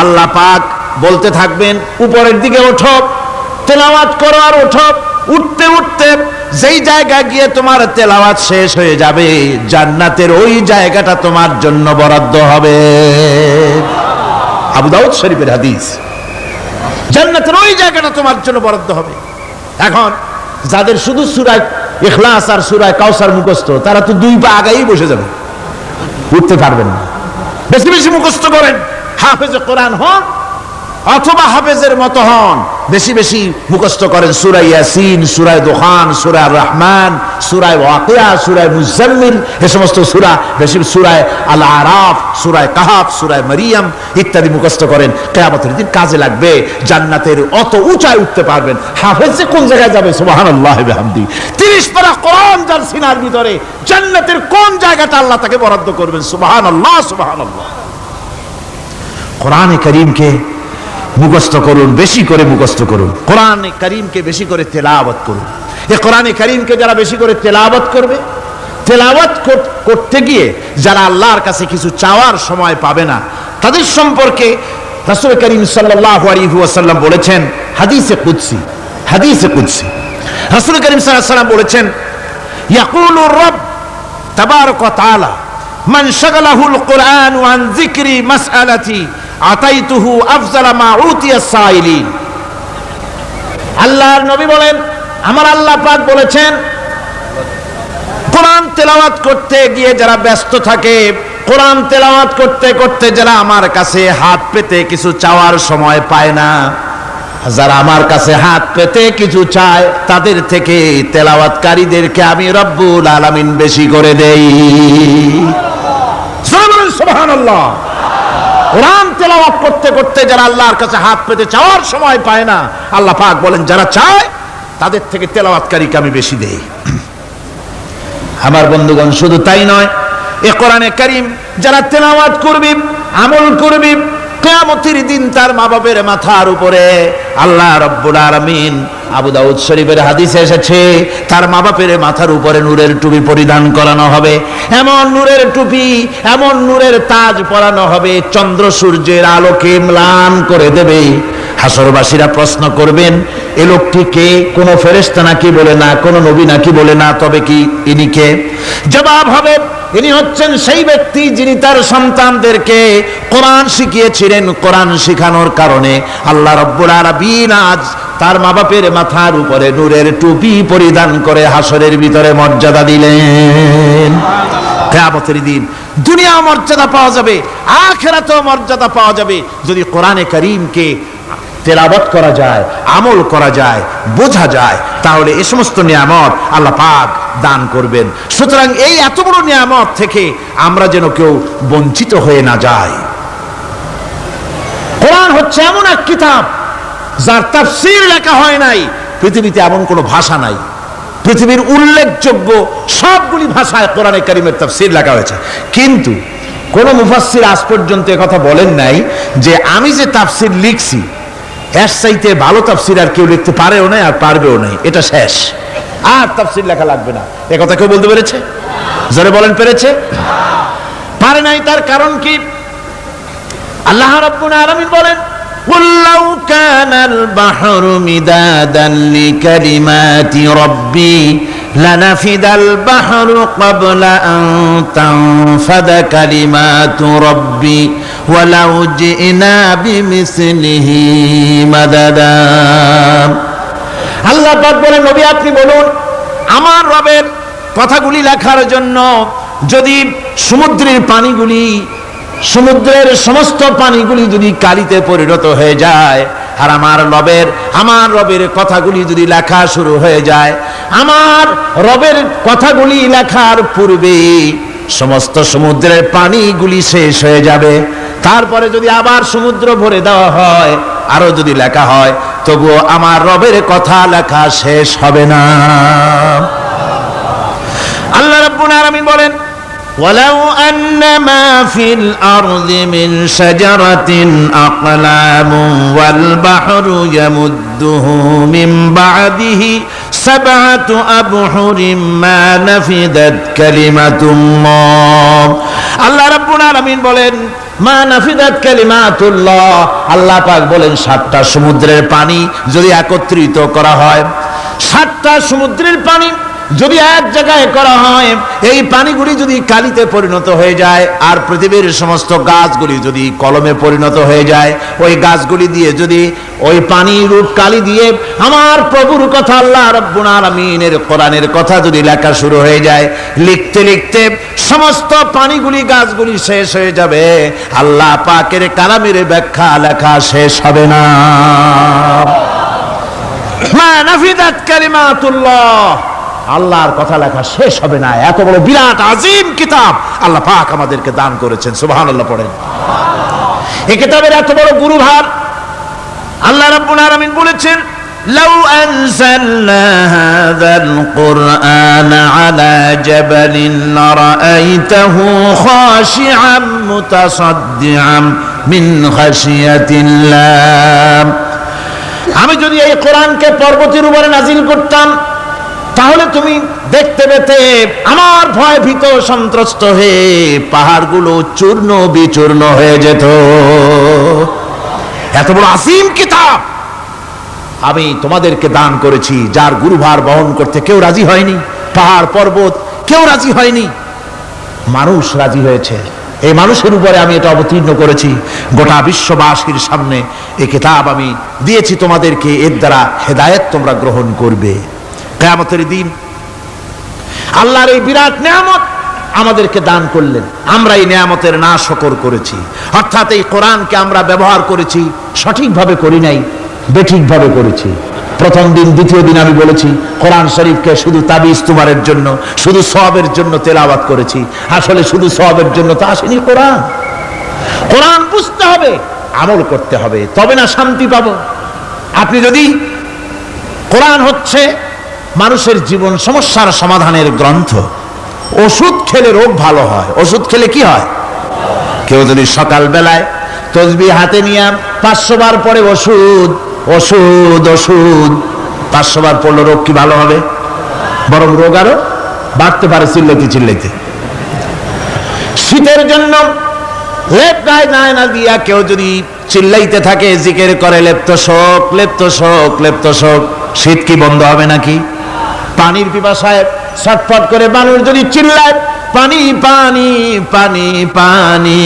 আল্লাহ পাক বলতে থাকবেন উপরের দিকে ওঠো, তেলাওয়াত করো আর ওঠো। উঠতে উঠতে যেই জায়গা গিয়ে তোমার তেলাওয়াত শেষ হয়ে যাবে, জান্নাতের ওই জায়গাটা তোমার জন্য বরাদ্দ হবে। আবু দাউদ শরীফের হাদিস। জান্নাতের ওই জায়গাটা তোমার জন্য বরাদ্দ হবে। এখন যাদের শুধু সূরা ইখলাস আর সূরা কাউসার মুখস্থ, তারা তো দুই পা আগাই বসে যাবে, উঠতে পারবেন না। বেশি বেশি মুখস্থ করেন, হাফেজে কোরআন হন অথবা হাফেজের মতো হন। বেশি বেশি মুখস্থ করেন সূরা ইয়াসিন, সূরা দুখান, সূরা রহমান, সূরা ওয়াকিয়া, সূরা মুজাম্মিল, এই সমস্ত সূরা, বেশি সূরা আল আরাফ, সূরা কাহাফ, সূরা মারিয়াম ইত্যাদি মুখস্থ করেন। কিয়ামতের দিন কাজে লাগবে। জান্নাতের অত উঁচায় উঠতে পারবেন। হাফেজে কোন জায়গায় যাবে? সুবহানাল্লাহ ওয়া বিহামদি। 30 পারা কোরআন যার সিনার ভিতরে, জান্নাতের কোন জায়গাটা আল্লাহ তাকে বরাদ্দ করবেন? সুবহানাল্লাহ, সুবহানাল্লাহ। কোরআনে কারীমকে মুখস্থ করুন, বেশি করে মুখস্থ করুন। কোরআনে কারীমকে বেশি করে তেলাওয়াত করুন। এই কোরআনে কারীমকে যারা বেশি করে তেলাওয়াত করবে, তেলাওয়াত করতে গিয়ে যারা আল্লাহর কাছে কিছু চাওয়ার সময় পাবে না, তাদের সম্পর্কে রাসূল করিম সাল্লাল্লাহু আলাইহি ওয়াসাল্লাম বলেছেন হাদিসে কুদসি। হাদিসে কুদসি রাসূল করিম সাল্লাল্লাহু আলাইহি ওয়াসাল্লাম বলেছেন, ইয়াকুলু রব তাবারাক ওয়া তাআলা মান শাগালাহুল কুরআন আন যিকরি মাসআলাতি আতাইতুহু আফজালা মা উতিয়া সাইলিন। আল্লাহর নবী বলেন, আমার আল্লাহ পাক বলেছেন, কোরআন তেলাওয়াত করতে গিয়ে যারা ব্যস্ত থাকে, কোরআন তেলাওয়াত করতে করতে যারা আমার কাছে হাত পেতে কিছু চাওয়ার সময় পায় না, যারা আমার কাছে হাত পেতে কিছু চায়, তাদের থেকে তেলাওয়াতকারীদেরকে আমি রব্বুল আলামিন বেশি করে দেই। সুবহানাল্লাহ। কোরআন তেলাওয়াত করতে করতে যারা আল্লাহর কাছে হাত পেতে চাওয়ার সময় পায় না, আল্লাহ পাক বলেন যারা চায় তাদের থেকে তেলাওয়াতকারীকে আমি বেশি দেই। আমার বন্ধুগণ, শুধু তাই নয়, এই কোরআনে কারীম যারা তেলাওয়াত করবে, আমল করবে, কিয়ামতের দিন তার মা বাবার মাথার উপরে আল্লাহ রাব্বুল আলামিন, আবু দাউদ শরীফের হাদিসে এসেছে, তার মা বাপের মাথার উপরে নূরের টুপি পরিধান করানো হবে। এমন নূরের টুপি, এমন নূরের তাজ পরানো হবে, চন্দ্র সূর্যের আলোকে ম্লান করে দেবে। হাসরবাসীরা প্রশ্ন করবেন, এ লোকটি কে? কোন ফেরেশতা নাকি বলে না, কোন নবী নাকি বলে না, তবে কি ইনি কে? জবাব হবে, ইনি হচ্ছেন সেই ব্যক্তি যিনি তার সন্তানদেরকে কোরআন শিখিয়েছিলেন। কোরআন শিখানোর কারণে আল্লাহ রাব্বুল আলামিন আজ তার মা বাপের মাথার উপরে নূরের টুপি পরিধান করে হাসরের ভিতরে মর্যাদা দিলেন। কিয়ামতের দিন দুনিয়া মর্যাদা পাওয়া যাবে, আখিরাতেও মর্যাদা পাওয়া যাবে যদি কোরআনে কারীমকে তেলাওয়াত করা যায়, আমল করা যায়, বোঝা যায়, তাহলে এই সমস্ত নিয়ামত আল্লাহ পাক দান করবেন। সুতরাং এই এত বড় নিয়ামত থেকে আমরা যেন কেউ বঞ্চিত হয়ে না যাই। কোরআন হচ্ছে এমন এক কিতাব যার তাফসীর লেখা হয় নাই। পৃথিবীতে এমন কোনো ভাষা নাই, পৃথিবীর উল্লেখযোগ্য সবগুলি ভাষায় কোরআনে কারীমের তাফসীর লেখা হয়েছে, কিন্তু কোন মুফাসসির আজ পর্যন্ত কথা বলেন নাই যে আমি যে তাফসীর লিখছি এর চাইতে ভালো তাফসীর আর কেউ লিখতে পারেও না আর পারবেও না, এটা শেষ, আর তাফসীর লেখা লাগবে না। এ কথা কেউ বলতে পেরেছে? জোরে বলেন, পেরেছে? পারে নাই। তার কারণ কি? আল্লাহ রাব্বুল আলামিন বলেন, قُلْ لَوْ كَانَ الْبَحْرُ مِدَادًا لِكَلِمَاتِ رَبِّي لَنَفِدَ الْبَحْرُ قَبْلَ أَن تَنفَدَ كَلِمَاتُ رَبِّي وَلَوْ جِئْنَا بِمِثْلِهِ مَدَدًا। আল্লাহ পাক বলেন, নবী আপনি বলুন, আমার রবের কথাগুলি লেখার জন্য যদি সমুদ্রের পানিগুলি, সমুদ্রের সমস্ত পানিগুলি যদি কালিতে পরিণত হয়ে যায়, আর আমার রবের কথাগুলি যদি লেখা শুরু হয়ে যায়, আমার রবের কথাগুলি লেখার পূর্বে সমস্ত সমুদ্রের পানিগুলি শেষ হয়ে যাবে। তারপরে যদি আবার সমুদ্র ভরে দেওয়া হয়, আরো যদি লেখা হয়, তবুও আমার রবের কথা লেখা শেষ হবে না। আল্লাহ রাব্বুল আলামিন বলেন, وَلَوْ أَنَّ مَا فِي الْأَرْضِ مِنْ شَجَرَةٍ أَقْلَامٌ وَالْبَحْرُ يَمُدُّهُ مِنْ بَعْدِهِ সাবআতু আবহুরিম মা নাফিদাত কালিমাতুল্লাহ। আল্লাহ রাব্বুল আলামিন বলেন মা নাফিদাত কালিমাতুল্লাহ, আল্লাহ পাক বলেন 7টা সমুদ্রের পানি যদি একত্রিত করা হয়, 7টা সমুদ্রের পানি যদি এক জায়গায় করা হয়, এই পানিগুলি যদি কালিতে পরিণত হয়ে যায়, আর পৃথিবীর সমস্ত গাছগুলি যদি কলমে পরিণত হয়ে যায়, ওই গাছগুলি দিয়ে যদি ওই পানি রূপ কালি দিয়ে আমার প্রভুর কথা আল্লাহ রাব্বুল আলামিনের কোরআনের কথা যদি লেখা শুরু হয়ে যায়, লিখতে লিখতে সমস্ত পানিগুলি গাছগুলি শেষ হয়ে যাবে, আল্লাহ পাকের কালামের ব্যাখ্যা লেখা শেষ হবে না। মা নাফিদাত কালিমাতুল্লাহ, আল্লাহর কথা লেখা শেষ হবে না। এত বড় বিরাট আজিম কিতাব আল্লাহ পাক আমাদেরকে দান করেছেন, সুবহানাল্লাহ পড়েন। এই কিতাবের এত বড় গুরুভার আল্লাহ রাব্বুল আলামিন বলেছেন লাউ আনজালনা হাযাল কুরআনা আলা জাবালিন লারাআইতাহু খাশিআম মুতাসাদ্দিআম মিন খাশিয়াতিল্লাহ। আমি যদি এই কোরআনকে পর্বতের উপরে নাজিল করতাম, তাহলে তুমি দেখতে পেতে আমার ভয় ভীত সন্ত্রস্ত হয়ে পাহাড়গুলো চূর্ণ বিচূর্ণ হয়ে যেত। এত বড় আসিম কিতাব আমি তোমাদেরকে দান করেছি, যার গুরুভার বহন করতে কেউ রাজি হয়নি, পাহাড় পর্বত কেউ রাজি হয়নি, মানুষ রাজি হয়েছে। এই মানুষের উপরে আমি এটা অবতীর্ণ করেছি, গোটা বিশ্ববাসীর সামনে এই কিতাব আমি দিয়েছি তোমাদেরকে, এর দ্বারা হেদায়েত তোমরা গ্রহণ করবে। কিয়ামতের দিন আল্লাহর এই বিরাট নিয়ামত আমাদেরকে দান করলেন, আমরা এই নিয়ামতের নাশকর করেছি, অর্থাৎ এই কোরআনকে আমরা ব্যবহার করেছি সঠিকভাবে করি নাই, বেঠিকভাবে করেছি। প্রথম দিন দ্বিতীয় দিন আমি বলেছি কোরআন শরীফকে শুধু তাবিজ তুমারের জন্য, শুধু সওয়াবের জন্য তেলাওয়াত করেছি। আসলে শুধু সওয়াবের জন্য তো আসেনি কোরআন। কোরআন বুঝতে হবে, আমল করতে হবে, তবে না শান্তি পাবো। আপনি যদি কোরআন হচ্ছে মানুষের জীবন সমস্যার সমাধানের গ্রন্থ, ওষুধ খেলে রোগ ভালো হয়। ওষুধ খেলে কি হয়? কেউ যদি সকাল বেলায় তসবিহ হাতে নিয়ে 500 বার পরে ওষুধ ওষুধ ওষুধ 500 বার পড়লে রোগ কি ভালো হবে? বরং রোগ আরো বাড়তে পারে চিল্লাইতে চিল্লাইতে। শীতের জন্য লেপ গায়ে যায় না দিয়া কেউ যদি চিল্লাইতে থাকে, জিকির করে লেপ্ত শোক লেপ্ত শোক লেপ্ত শোক, শীত কি বন্ধ হবে নাকি? পানির পিপাসায় ছটফট করে মানুষ যদি চিল্লায় পানি পানি পানি পানি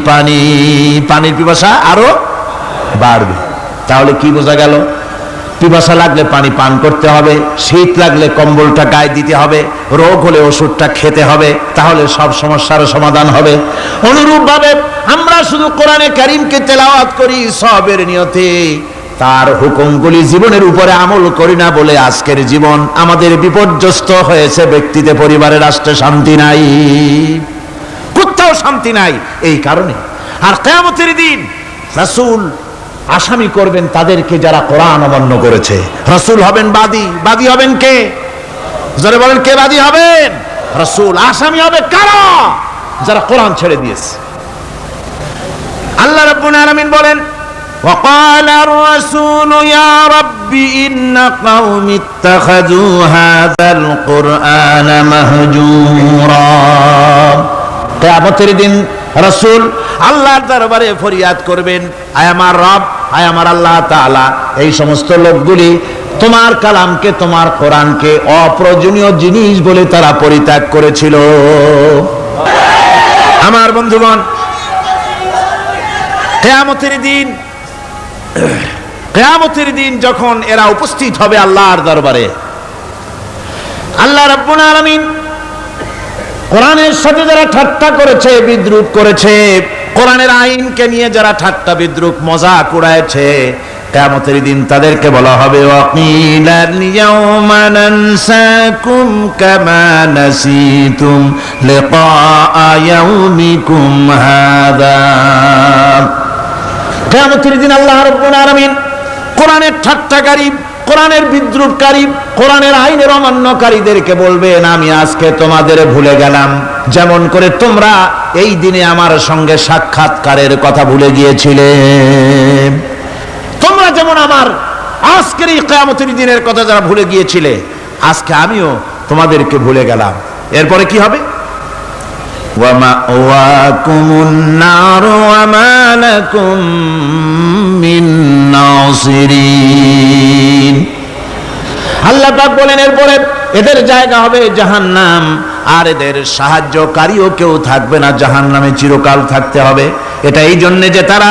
পানি, পানির পিপাসা আরো বাড়বে। তাহলে কি বোঝা গেল? পিপাসা লাগলে পানি পান করতে হবে, শীত লাগলে কম্বলটা গায়ে দিতে হবে, রোগ হলে ওষুধটা খেতে হবে, তাহলে সব সমস্যার সমাধান হবে। অনুরূপভাবে আমরা শুধু কোরআনে কারীমকে তেলাওয়াত করি সওয়াবের নিয়তে, তার হুকুমগুলি জীবনের উপরে আমল করি না বলে আজকের জীবন আমাদের বিপর্যস্ত হয়েছে। ব্যক্তিতে, পরিবারে, রাষ্ট্রে শান্তি নাই, কোথাও শান্তি নাই এই কারণে। আর কিয়ামতের দিন রাসূল আসামি করবেন তাদেরকে যারা কোরআন অমান্য করেছে। রাসূল হবেন বাদী। বাদী হবেন কে? যারা বলেন কে বাদী হবেন? রাসূল। আসামি হবে কারা? যারা কোরআন ছেড়ে দিয়েছে। আল্লাহ রাব্বুল আলামিন বলেন وقال الرسول يا رب إن قومي اتخذوا هذا القرآن مهجورا। কিয়ামতের দিন রাসূল আল্লাহর দরবারে ফরিয়াদ করবেন, আয় আমার রব, আয় আমার আল্লাহ তাআলা, এই সমস্ত লোকগুলি তোমার কালামকে, তোমার কোরআনকে অপ্রয়োজনীয় জিনিস বলে তারা পরিত্যাগ করেছিল। আমার বন্ধুগণ, কিয়ামতের দিন যখন এরা উপস্থিত হবে আল্লাহর দরবারে, আল্লাহ রাব্বুল আলামিন কোরআনের সাথে যারা ঠাট্টা করেছে, বিদ্রুপ করেছে, কোরআনের আইনকে নিয়ে যারা ঠাট্টা বিদ্রুপ মজাক উড়াইছে, কিয়ামতের দিন তাদেরকে বলা হবে ওয়াকিলাল ইয়াউমা নানসাকুম কামা নাসিতুম লিকা ইয়াউমিকুম হাযা। কিয়ামতের দিন আল্লাহ রাব্বুল আলামিন কোরআনের ঠাট্টাকারী, কোরআনের বিদ্রুপকারী, কোরআনের আইনের অমান্যকারীদেরকে বলবেন আমি আজকে তোমাদের ভুলে গেলাম, যেমন করে তোমরা এই দিনে আমার সঙ্গে সাক্ষাৎকারের কথা ভুলে গিয়েছিলে। তোমরা যেমন আমার আজকের এই কিয়ামতের দিনের কথা যারা ভুলে গিয়েছিলে, আজকে আমিও তোমাদেরকে ভুলে গেলাম। এরপরে কি হবে? ওয়ামাওয়াকুমুন নার ওয়া মা লাকুম মিন নাসিরিন। আল্লাহ পাক বলেন এরপরে এদের জায়গা হবে জাহান্নাম, আর এদের সাহায্যকারীও কেউ থাকবে না, জাহান্নামে চিরকাল থাকতে হবে। এটা এই জন্য যে তারা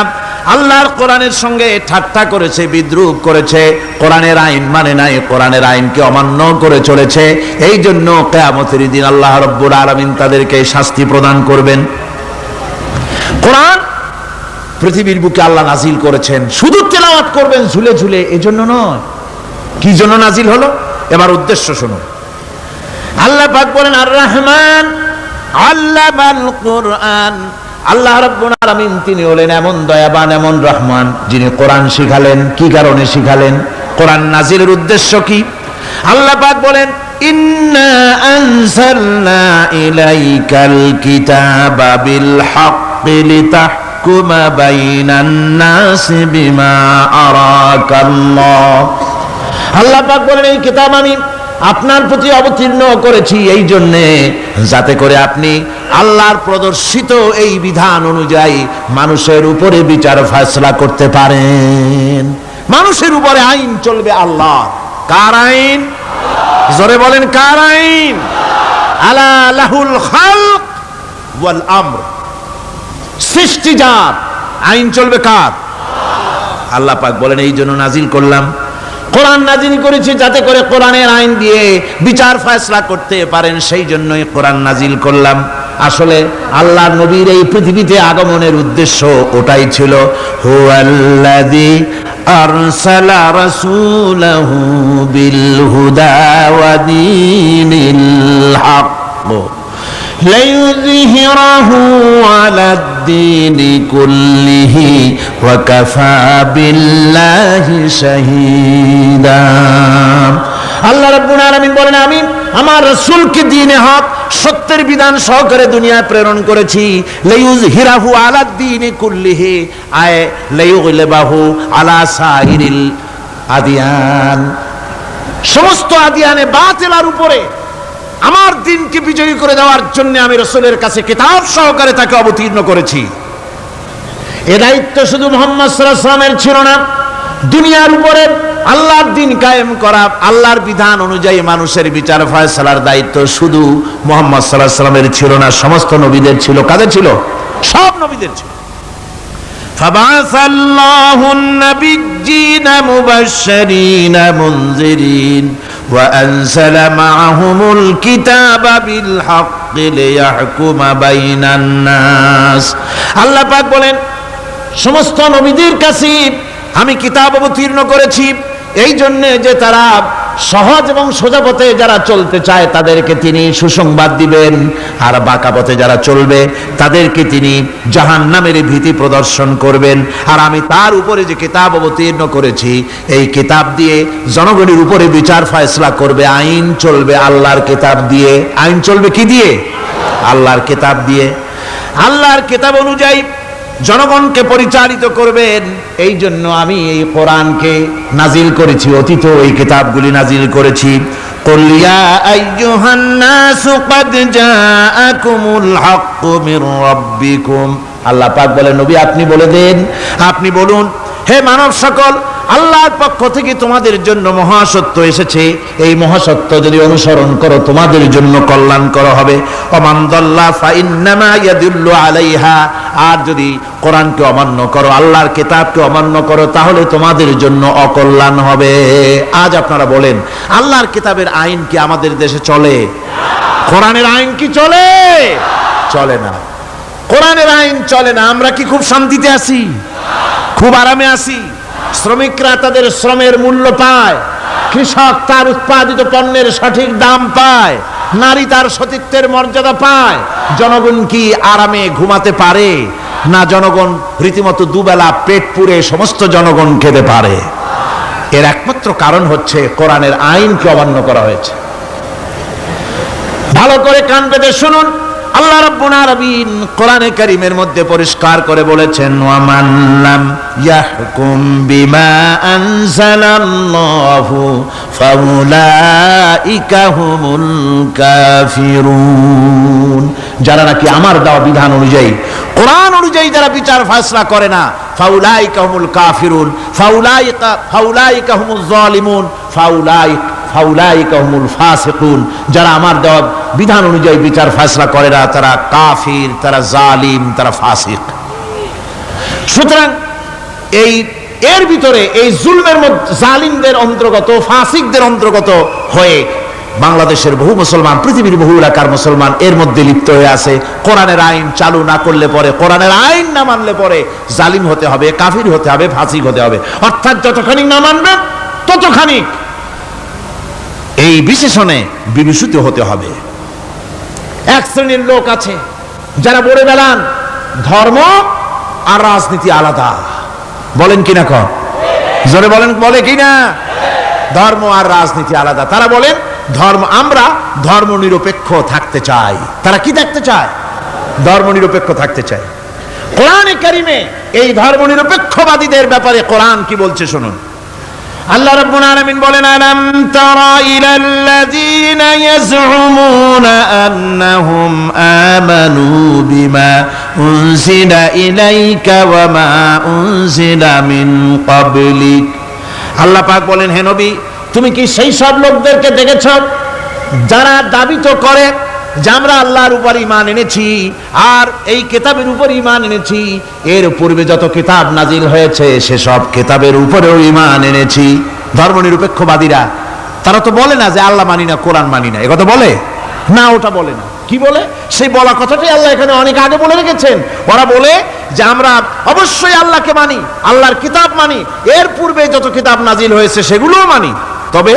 আল্লাহর কোরআনের সঙ্গে ঠাট্টা করেছে, বিদ্রুপ করেছে, কোরআনের আইন মানে নাই, কোরআনের আইনকে অমান্য করে চলেছে। এই জন্য কিয়ামতের দিন আল্লাহ রাব্বুল আলামিন তাদেরকে শাস্তি প্রদান করবেন। কোরআন পৃথিবীর বুকে আল্লাহ নাজিল করেছেন, শুধু তেলাওয়াত করবেন ঝুলে ঝুলে, এজন্য নয়। কি জন্য নাজিল হলো? এবার উদ্দেশ্য শুনুন। আল্লাহ পাক বলেন আর রহমান আল্লামাল কোরআন। আল্লাহ রাব্বুল আলামিন তিনি হলেন এমন দয়াবান, এমন রহমান, যিনি কোরআন শিখালেন। কি কারণে শিখালেন? কোরআন নাজিলের উদ্দেশ্য কি? আল্লাহ পাক বলেন ইন্না আনজালনা ইলাইকাল কিতাবা বিল হাক্কি লিতাহকুমা বাইনান নাসি বিমা আরাকাল্লাহ। আল্লাহ পাক বলেন এই কিতাব আমি আপনার প্রতি অবতীর্ণ করেছি এই জন্যে যাতে করে আপনি আল্লাহর প্রদর্শিত এই বিধান অনুযায়ী মানুষের উপরে বিচার ফয়সালা করতে পারেন। মানুষের উপরে আইন চলবে আল্লাহ। কার আইন? জোরে বলেন কার আইন? আলা লাহুল খালক ওয়াল আমর। সৃষ্টিজাত আইন চলবে কার? আল্লাহ পাক বলেন এই জন্য নাজিল করলাম, কোরআন নাজিল করেছি যাতে করে কোরআনের আইন দিয়ে বিচার ফয়সালা করতে পারেন, সেই জন্যই কোরআন নাজিল করলাম। আসলে আল্লাহর নবীর এই পৃথিবীতে আগমনের উদ্দেশ্য ওটাই ছিল। হুয়াল্লাযী আরসালা রাসূলাহু বিল হুদা ওয়া দীনিল হক লিইয়ুযহিরাহু আলাদ-দীনি কুল্লিহি ওয়া কাফা বিল্লাহি শাহীদা। আল্লাহ রাব্বুল আলামিন বলেন আমি আমার রাসূলকে দ্বীনে হক সত্যের বিধান সহকারে দুনিয়ায় প্রেরণ করেছি। লিইয়ুযহিরাহু আলাদ-দীনি কুল্লিহি আয় লিইয়ুগলিবাহু আলা সাইরিল আদিয়ান। সমস্ত আদিয়ানে বাতিলের উপরে আমার দিনকে বিজয়ী করে দেওয়ার জন্য আমি রাসূলের কাছে কিতাব সহকারে তাকে অবতীর্ণ করেছি। এ দায়িত্ব শুধু মুহাম্মদ সাল্লাল্লাহু আলাইহি ওয়াসাল্লামের ছিল না, দুনিয়ার উপরে আল্লাহর দিন কায়েম করা, আল্লাহর বিধান অনুযায়ী মানুষের বিচার ফয়সালার দায়িত্ব শুধু মুহাম্মদ সাল্লাল্লাহু আলাইহি ওয়াসাল্লামের ছিল না, সমস্ত নবীদের ছিল। কাদের ছিল? সব নবীদের ছিল। فبعث الله النبيين مبشرين منذرين وأنزل معهم الكتاب بالحق ليحكم بين الناس। আল্লাহ পাক বলেন সমস্ত নবীদের কাছে আমি কিতাব অবতীর্ণ করেছি এই জন্য যে তারা সহজ এবং সোজা পথে যারা চলতে চায় তাদেরকে তিনি সুসংবাদ দিবেন, আর বাঁকা পথে যারা চলবে তাদেরকে তিনি জাহান্নামের ভীতি প্রদর্শন করবেন। আর আমি তার উপরে যে কিতাব অবতীর্ণ করেছি এই কিতাব দিয়ে জনগণের উপরে বিচার ফয়সালা করবে, আইন চলবে আল্লাহর কিতাব দিয়ে। আইন চলবে কি দিয়ে? আল্লাহর কিতাব দিয়ে। আল্লাহর কিতাব অনুযায়ী জনগণকে পরিচালিত করবেন। এই জন্য আমি এই কোরআনকে নাজিল করেছি, অতীত এই কিতাবগুলি নাজিল করেছি। কুল ইয়া আইয়ুহান নাসু ক্বাদ জাআকুমুল হাক্কু মির রাব্বিকুম। আল্লাহ পাক বলেন নবী আপনি বলে দেন, আপনি বলুন হে মানব সকল, আল্লাহর পক্ষ থেকে তোমাদের জন্য মহাসত্য এসেছে, এই মহাসত্য যদি অনুসরণ করো তোমাদের জন্য কল্যাণকর হবে। ওমান দাল্লা ফাইন্নামা ইয়াদুল্লু আলাইহা। আর যদি কোরআনকে অমান্য করো, আল্লাহর কিতাবকে অমান্য করো, তাহলে তোমাদের জন্য অকল্যাণ হবে। আজ আপনারা বলেন আল্লাহর কিতাবের আইন কি আমাদের দেশে চলে? কোরআনের আইন কি চলে? চলে না। কোরআনের আইন চলে না। আমরা কি খুব শান্তিতে আছি? খুব আরামে আছি? শ্রমিকরা তাদের শ্রমের মূল্য পায়, কৃষক তার উৎপাদিত পণ্যের সঠিক দাম পায়, নারী তার সতীত্বের মর্যাদা পায়। জনগণ কি আরামে ঘুমাতে পারে? না, জনগণ রীতিমতো দুবেলা পেট পুরে সমস্ত জনগণ খেতে পারে। এর একমাত্র কারণ হচ্ছে কোরআনের আইনকে অমান্য করা হয়েছে। ভালো করে কান পেতে শুনুন, আল্লাহ রাব্বুল আলামিন কোরআনে কারীমের মধ্যে পরিষ্কার করে বলেছেন, ওয়া মান লাম ইয়াহকুম বিমা আনজালাল্লাহু ফাউলাইকা হুমুল কাফিরুন। যারা নাকি আমার দেওয়া বিধান অনুযায়ী, কোরআন অনুযায়ী যারা বিচার ফয়সালা করে না, ফাউলাইকা হুমুল কাফিরুন, ফাউলাইকা হুমুজ জালিমুন, ফাউলাইকা হুমুল ফাসিকুন। যারা আমার দেওয়া বিধান অনুযায়ী বিচার ফয়সালা করে না, তারা কাফির, তারা জালিম, তারা ফাসিক। সুতরাং এর ভিতরে এই জুলমের মধ্যে জালিমদের অন্তর্গত, ফাসিকদের অন্তর্গত হয়ে বাংলাদেশের বহু মুসলমান, পৃথিবীর বহু এলাকার মুসলমান এর মধ্যে লিপ্ত হয়ে আছে। কোরআনের আইন চালু না করলে পরে, কোরআনের আইন না মানলে পরে জালিম হতে হবে, কাফির হতে হবে, ফাসিক হতে হবে। অর্থাৎ যতখানি না মানবেন ততখানি এই বিশেষণে বিভূষিত হতে হবে। এক শ্রেণীর লোক আছে যারা বলে বেড়ান ধর্ম আর রাজনীতি আলাদা। বলেন কিনা কর, জোরে বলেন, বলে কিনা? ধর্ম আর রাজনীতি আলাদা। তারা বলেন আমরা ধর্ম নিরপেক্ষ থাকতে চাই। তারা কি থাকতে চায়? ধর্ম নিরপেক্ষ থাকতে চায়। কোরআনে কারিমে এই ধর্ম নিরপেক্ষবাদীদের ব্যাপারে কোরআন কি বলছে শুনুন। আল্লাহ রাব্বুল আলামিন বলেন, আলাম তারা ইলাল্লাযীনা ইয়াজউমুনা আন্নাহুম আমানু বিমা উনজিলা ইলাইকা ওয়া মা উনজিলা মিন ক্বাবলিক। আল্লাহ পাক বলেন, হে নবী, তুমি কি সেই সব লোকদেরকে দেখেছ যারা দাবি তো করে যে আমরা আল্লাহর উপর ঈমান এনেছি আর এই কিতাবের উপর ঈমান এনেছি, এর পূর্বে যত কিতাব নাজিল হয়েছে সেসব কিতাবের উপরেও ঈমান এনেছি। ধর্মনিরপেক্ষবাদীরা তারা তো বলে না যে আল্লাহ মানি না, কোরআন মানি না, একথা বলে না, ওটা বলে না। কি বলে? সেই বলা কথাটাই আল্লাহ এখানে অনেক আগে বলে রেখেছেন। ওরা বলে যে আমরা অবশ্যই আল্লাহকে মানি, আল্লাহর কিতাব মানি, এর পূর্বে যত কিতাব নাজিল হয়েছে সেগুলোও মানি, তবে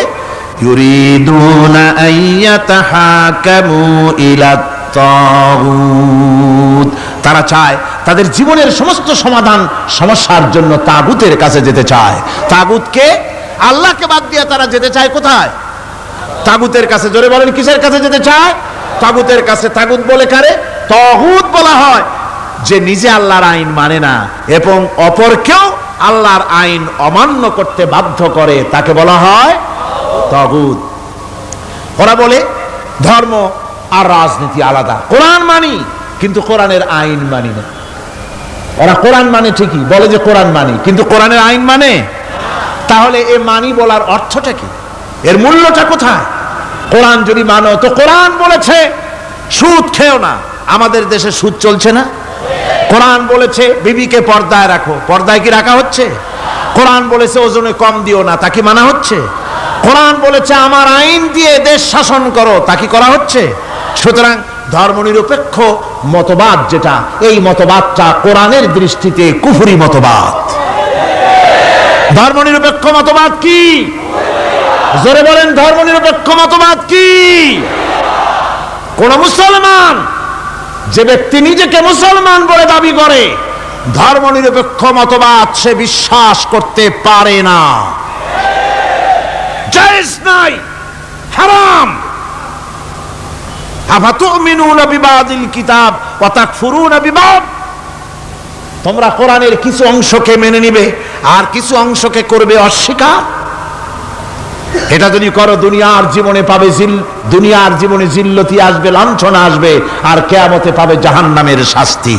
ইউরিদুনা আইয়াতাহাকামু ইলাত তাগুত, তারা চায় তাদের জীবনের সমস্ত সমাধান সমস্যার জন্য তাগুতের কাছে যেতে চায়। তাগুতকে, আল্লাহকে বাদ দিয়ে তারা যেতে চায় কোথায়? তাগুতের কাছে। জোরে বলেন, কিসের কাছে যেতে চায়? তাগুতের কাছে। তাগুত বলে কারে? তাগুত বলা হয় যে নিজে আল্লাহর আইন মানে না এবং অপরকেও আল্লাহর আইন অমান্য করতে বাধ্য করে, তাকে বলা হয় তাগুত। ওরা বলে ধর্ম আর রাজনীতি আলাদা। কোরআন মানি কিন্তু কোরআনের আইন মানি না। ওরা কোরআন মানে ঠিকই, বলে যে কোরআন মানি, কিন্তু কোরআনের আইন মানে। তাহলে এ মানি বলার অর্থটা কি? এর মূল্যটা কোথায়? কোরআন যদি মানো তো কোরআন বলেছে সুদ খেও না। আমাদের দেশে সুদ চলছে না? কোরআন বলেছে বিবিকে পর্দায় রাখো, পর্দায় কি রাখা হচ্ছে? কোরআন বলেছে ওজনে কম দিও না, তা কি মানা হচ্ছে? কোরআন বলেছে আমার আইন দিয়ে দেশ শাসন করো, তা কি করা হচ্ছে? সুতরাং ধর্মনিরপেক্ষ মতবাদ যেটা, এই মতবাদটা কোরআনের দৃষ্টিতে কুফরি মতবাদ। ধর্মনিরপেক্ষ মতবাদ কি? জোরে বলেন, ধর্মনিরপেক্ষ মতবাদ কি? কোন মুসলমান, যে ব্যক্তি নিজেকে মুসলমান বলে দাবি করে, ধর্মনিরপেক্ষ মতবাদ সে বিশ্বাস করতে পারে না, জায়েজ নাই, হারাম। আফাতুমিনুনা বিবাদিল কিতাব ওয়া তাকফুরুনা বিবাদ। তোমরা কোরআনের কিছু অংশকে মেনে নিবে আর কিছু অংশকে করবে অস্বীকার। এটা যদি করো দুনিয়ার জীবনে পাবে দুনিয়ার জীবনে জিল্লতি আসবে, লাঞ্ছনা আসবে, আর কিয়ামতে পাবে জাহান্নামের শাস্তি।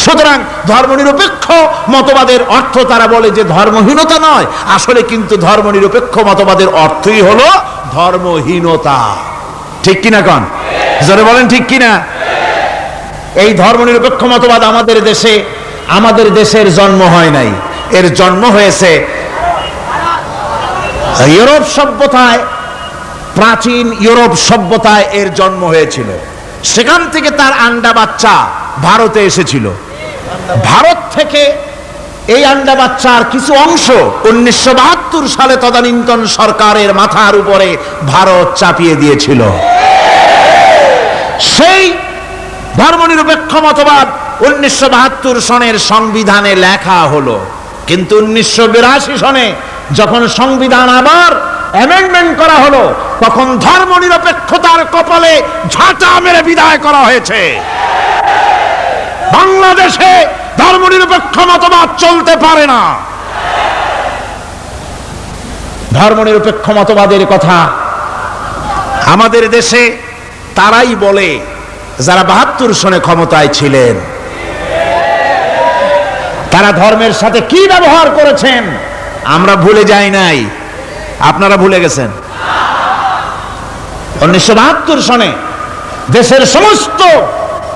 সুতরাং ধর্মনিরপেক্ষ মতবাদের অর্থ তারা বলে যে ধর্মহীনতা নয়, আসলে কিন্তু ধর্মনিরপেক্ষ মতবাদের অর্থই হলো ধর্মহীনতা। ঠিক কিনা কন? জোরে বলেন ঠিক কিনা? এই ধর্মনিরপেক্ষ মতবাদ আমাদের দেশের জন্ম হয় নাই, এর জন্ম হয়েছে ইউরোপ সভ্যতায়। প্রাচীন ইউরোপ সভ্যতায় এর জন্ম হয়েছিল। সেখান থেকে তার আন্ডা বাচ্চা ভারতে এসেছিল। ভারত থেকে এই আন্ডা বাচ্চার কিছু অংশ 1972 সালে তদানীন্তন সরকারের মাথার উপরে ভারত চাপিয়ে দিয়েছিল। সেই ধর্মনিরপেক্ষ মতবাদ 1972 সনের সংবিধানে লেখা হলো, কিন্তু 1982 সনে যখন সংবিধান আবার অ্যামেন্ডমেন্ট করা হলো, তখন ধর্মনিরপেক্ষতার কপালে ঝাঁটা মেরে বিদায় করা হয়েছে। বাংলাদেশে ধর্মনিরপেক্ষ মতবাদ চলতে পারে না। ধর্মনিরপেক্ষ মতবাদের কথা আমাদের দেশে তারাই বলে যারা ৭২ সনে ক্ষমতায় ছিলেন। তারা ধর্মের সাথে কি ব্যবহার করেছেন আমরা ভুলে যাই নাই, আপনারা ভুলে গেছেন। ১৯৭২ সনে দেশের সমস্ত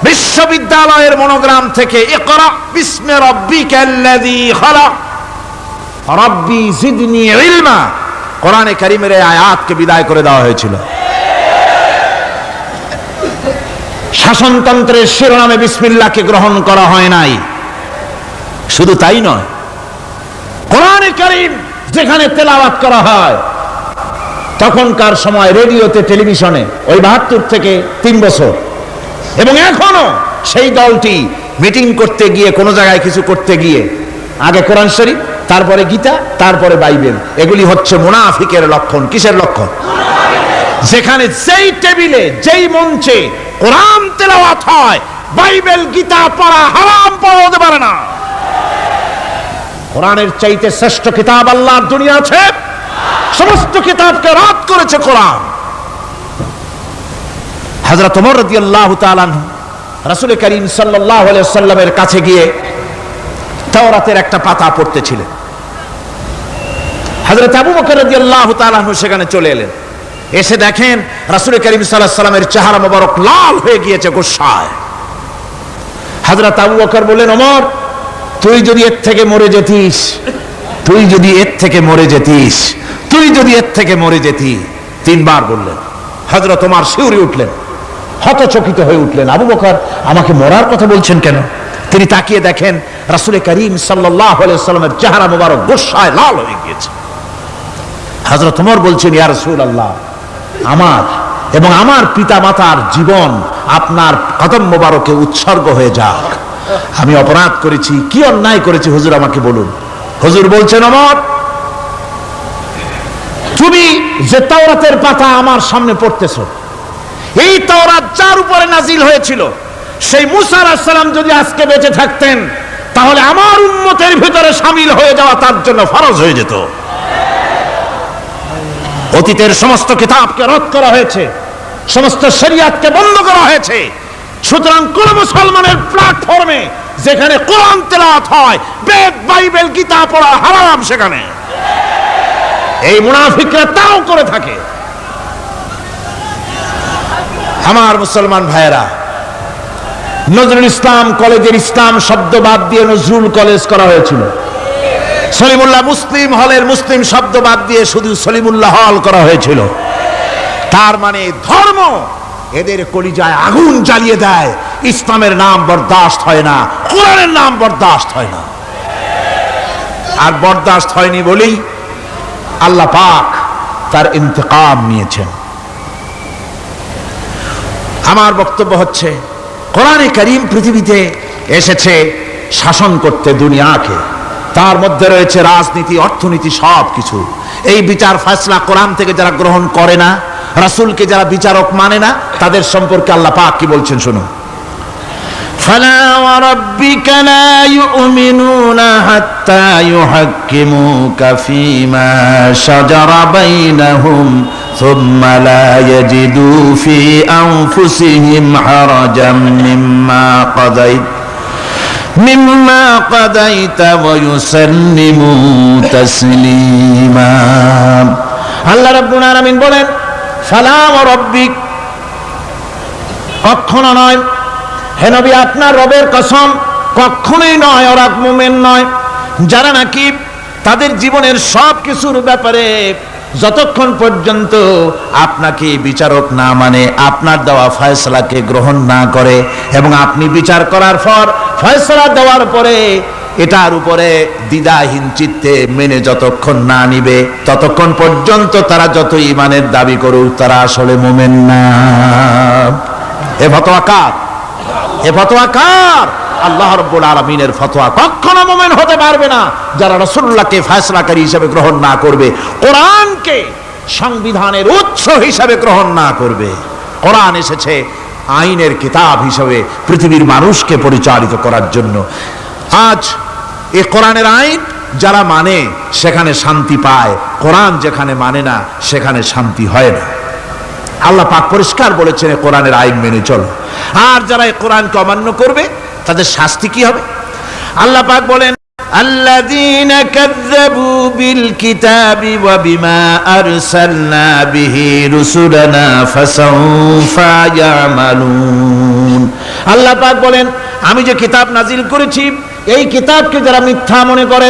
বিশ্ববিদ্যালয়ের মনোগ্রাম থেকে ইকরা বিস্মি রাব্বিকাল্লাযী খালাক রাব্বি জিদনি ইলমা কোরআনে কারীমের এই আয়াতকে বিদায় করে দেওয়া হয়েছিল। শাসনতন্ত্রের শিরোনামে বিসমিল্লাহকে গ্রহণ করা হয় নাই। শুধু তাই নয়, কোরআনে কারীম যেখানে তেলাওয়াত করা হয় তখনকার সময় রেডিওতে, টেলিভিশনে, ওই ৭২ থেকে ৩ বছর, এবং এখনো সেই দলটি মিটিং করতে গিয়ে, কোনো জায়গায় কিছু করতে গিয়ে আগে কোরআন শরীফ, তারপরে গীতা, তারপরে বাইবেল, এগুলি হচ্ছে মুনাফিকের লক্ষণ। কিসের লক্ষণ? যেখানে যেই টেবিলে, যেই মঞ্চে কোরআন তেলাওয়াত হয়, বাইবেল গীতা পড়া হারাম, পড়া হতে পারে না। কোরআনের চাইতে শ্রেষ্ঠ কিতাব আল্লাহর দুনিয়া আছে? সমস্ত কিতাবকে রদ করেছে কোরআন। হযরত ওমর রাদিয়াল্লাহু তাআলা আনহু রাসূল করিম সাল্লাল্লাহু আলাইহি ওয়াসাল্লামের কাছে গিয়ে তাওরাতের একটা পাতা পড়তেছিলেন। হযরত আবু বকর রাদিয়াল্লাহু তাআলা আনহু সেখানে চলে এলেন। এসে দেখেন রাসূল করিম সাল্লাল্লাহু আলাইহি ওয়াসাল্লামের চেহারা মোবারক লাল হয়ে গিয়েছে গোসায়। হযরত আবু বকর বললেন, ওমর, তুই যদি এর থেকে মরে যেতিস, তুই যদি এর থেকে মরে যেতিস, তুই যদি এর থেকে মরে যেতি, ৩ বার বললেন। হযরত ওমর শিউরে উঠলেন, হতচকিত হয়ে উঠলেন। আবু বকর আমাকে মরার কথা বলছেন কেন? তিনি তাকিয়ে দেখেন রাসূল করিম সাল্লাল্লাহু আলাইহি ওয়াসাল্লামের চেহারা মোবারক গোসায় লাল হয়ে গিয়েছে। হযরত ওমর বলছেন, ইয়া রাসূলুল্লাহ, আমার এবং আমার পিতা মাতার জীবন আপনার কদম মোবারকে উৎসর্গ হয়ে যাক। আমি অপরাধ করেছি, কি অন্যায় করেছি হুজুর আমাকে বলুন। হুজুর বলছেন, ওমর, তুমি যে তাওরাতের পাতা আমার সামনে পড়তেছো, এই তাওরাত যার উপরে নাজিল হয়েছিল, সেই মুসা আলাইহিস সালাম যদি আজকে বেঁচে থাকতেন, তাহলে আমার উম্মতের ভিতরে শামিল হয়ে যাওয়া তার জন্য ফরজ হয়ে যেত। অতীতের সমস্ত কিতাবকে রদ করা হয়েছে, সমস্ত শরিয়াতকে বন্ধ করা হয়েছে। সুতরাং কোন মুসলমানের প্ল্যাটফর্মে যেখানে কোরআন তেলাওয়াত হয়, বেদ, বাইবেল, গীতা পড়া হারাম সেখানে। এই মুনাফিকরা তাও করে থাকে। আমার মুসলমান ভাইয়েরা, নজরুল ইসলাম কলেজের ইসলাম শব্দ বাদ দিয়ে নজরুল কলেজ করা হয়েছিল। সলিমুল্লাহ মুসলিম হলের মুসলিম শব্দ বাদ দিয়ে শুধু সলিমুল্লাহ হল করা হয়েছিল। তার মানে ধর্ম এদের কলিজায় আগুন জ্বালিয়ে দেয়। ইসলামের নাম বরদাস্ত হয় না, কোরআনের নাম বরদাস্ত হয় না। আর বরদাস্ত হয়নি বলেই আল্লাহ পাক তার ইন্তেকাম নিয়েছেন। আমার বক্তব্য হচ্ছে, কোরআনে কারীম পৃথিবীতে এসেছে শাসন করতে দুনিয়াকে। তার মধ্যে রয়েছে রাজনীতি, অর্থনীতি, সব কিছু। এই বিচার ফয়সালা কোরআন থেকে যারা গ্রহণ করে না, রাসূলকে যারা বিচারক মানে না, তাদের সম্পর্কে আল্লাহ পাক কি বলছেন শুনুন। ফালা ওয়া রাব্বিকা লা ইউমিনুনা হাত্তা ইউহাক্কিমুকা ফীমা শাজারা বাইনাহুম সুম্মা লা ইয়াজিদু ফী আনফুসিহিম হারাজাম মিম্মা কাদাইতা ওয়া ইউসাল্লিমু তাসলিমা। আল্লাহ রাব্বুল আলামিন বলেন, ফালা ওয়া রাব্বিক, কখনো নয় হে নবী, আপনার রবের কসম, কখনোই নয়। ওরা মুমিন নয় যারা নাকি তাদের জীবনের সব কিছুর ব্যাপারে যতক্ষণ পর্যন্ত আপনাকে বিচারক না মানে, আপনার দেওয়া ফয়সালাকে গ্রহণ না করে, এবং আপনি বিচার করার পর ফয়সালা দেওয়ার পরে এটার উপরে দ্বিধাহীন চিত্তে মেনে যতক্ষণ না নিবে, ততক্ষণ পর্যন্ত তারা যত ঈমানের দাবি করুক, তারা আসলে মুমিন না। এ ফতোয়া কার? এ ফতোয়া কার? আল্লাহ রাব্বুল আলামিনের ফতোয়া। কখনো মুমিন হতে পারবে না যারা রাসূলুল্লাহকে ফয়সালাকারী হিসেবে গ্রহণ না করবে, কোরআনকে সংবিধানের উৎস হিসাবে গ্রহণ না করবে। কোরআন এসেছে আইনের কিতাব হিসাবে পৃথিবীর মানুষকে পরিচালিত করার জন্য। আজ এই কোরআনের আইন যারা মানে সেখানে শান্তি পায়, কোরআন যেখানে মানে না সেখানে শান্তি হয় না। আল্লাহ পাক পরিষ্কার বলেছেন কোরআনের আইন মেনে চলো। আর যারা এই কোরআনকে অমান্য করবে তাদের শাস্তি কি হবে? আল্লাহ পাক বলেন, আল্লাযীনা কাযযাবু বিল কিতাবি ওয়া বিমা আরসালনা বিহি রুসুলানা ফাসাউফা ইয়ামালুন। আল্লাহ পাক বলেন, আমি যে কিতাব নাজিল করেছি এই কিতাবকে যারা মিথ্যা মনে করে,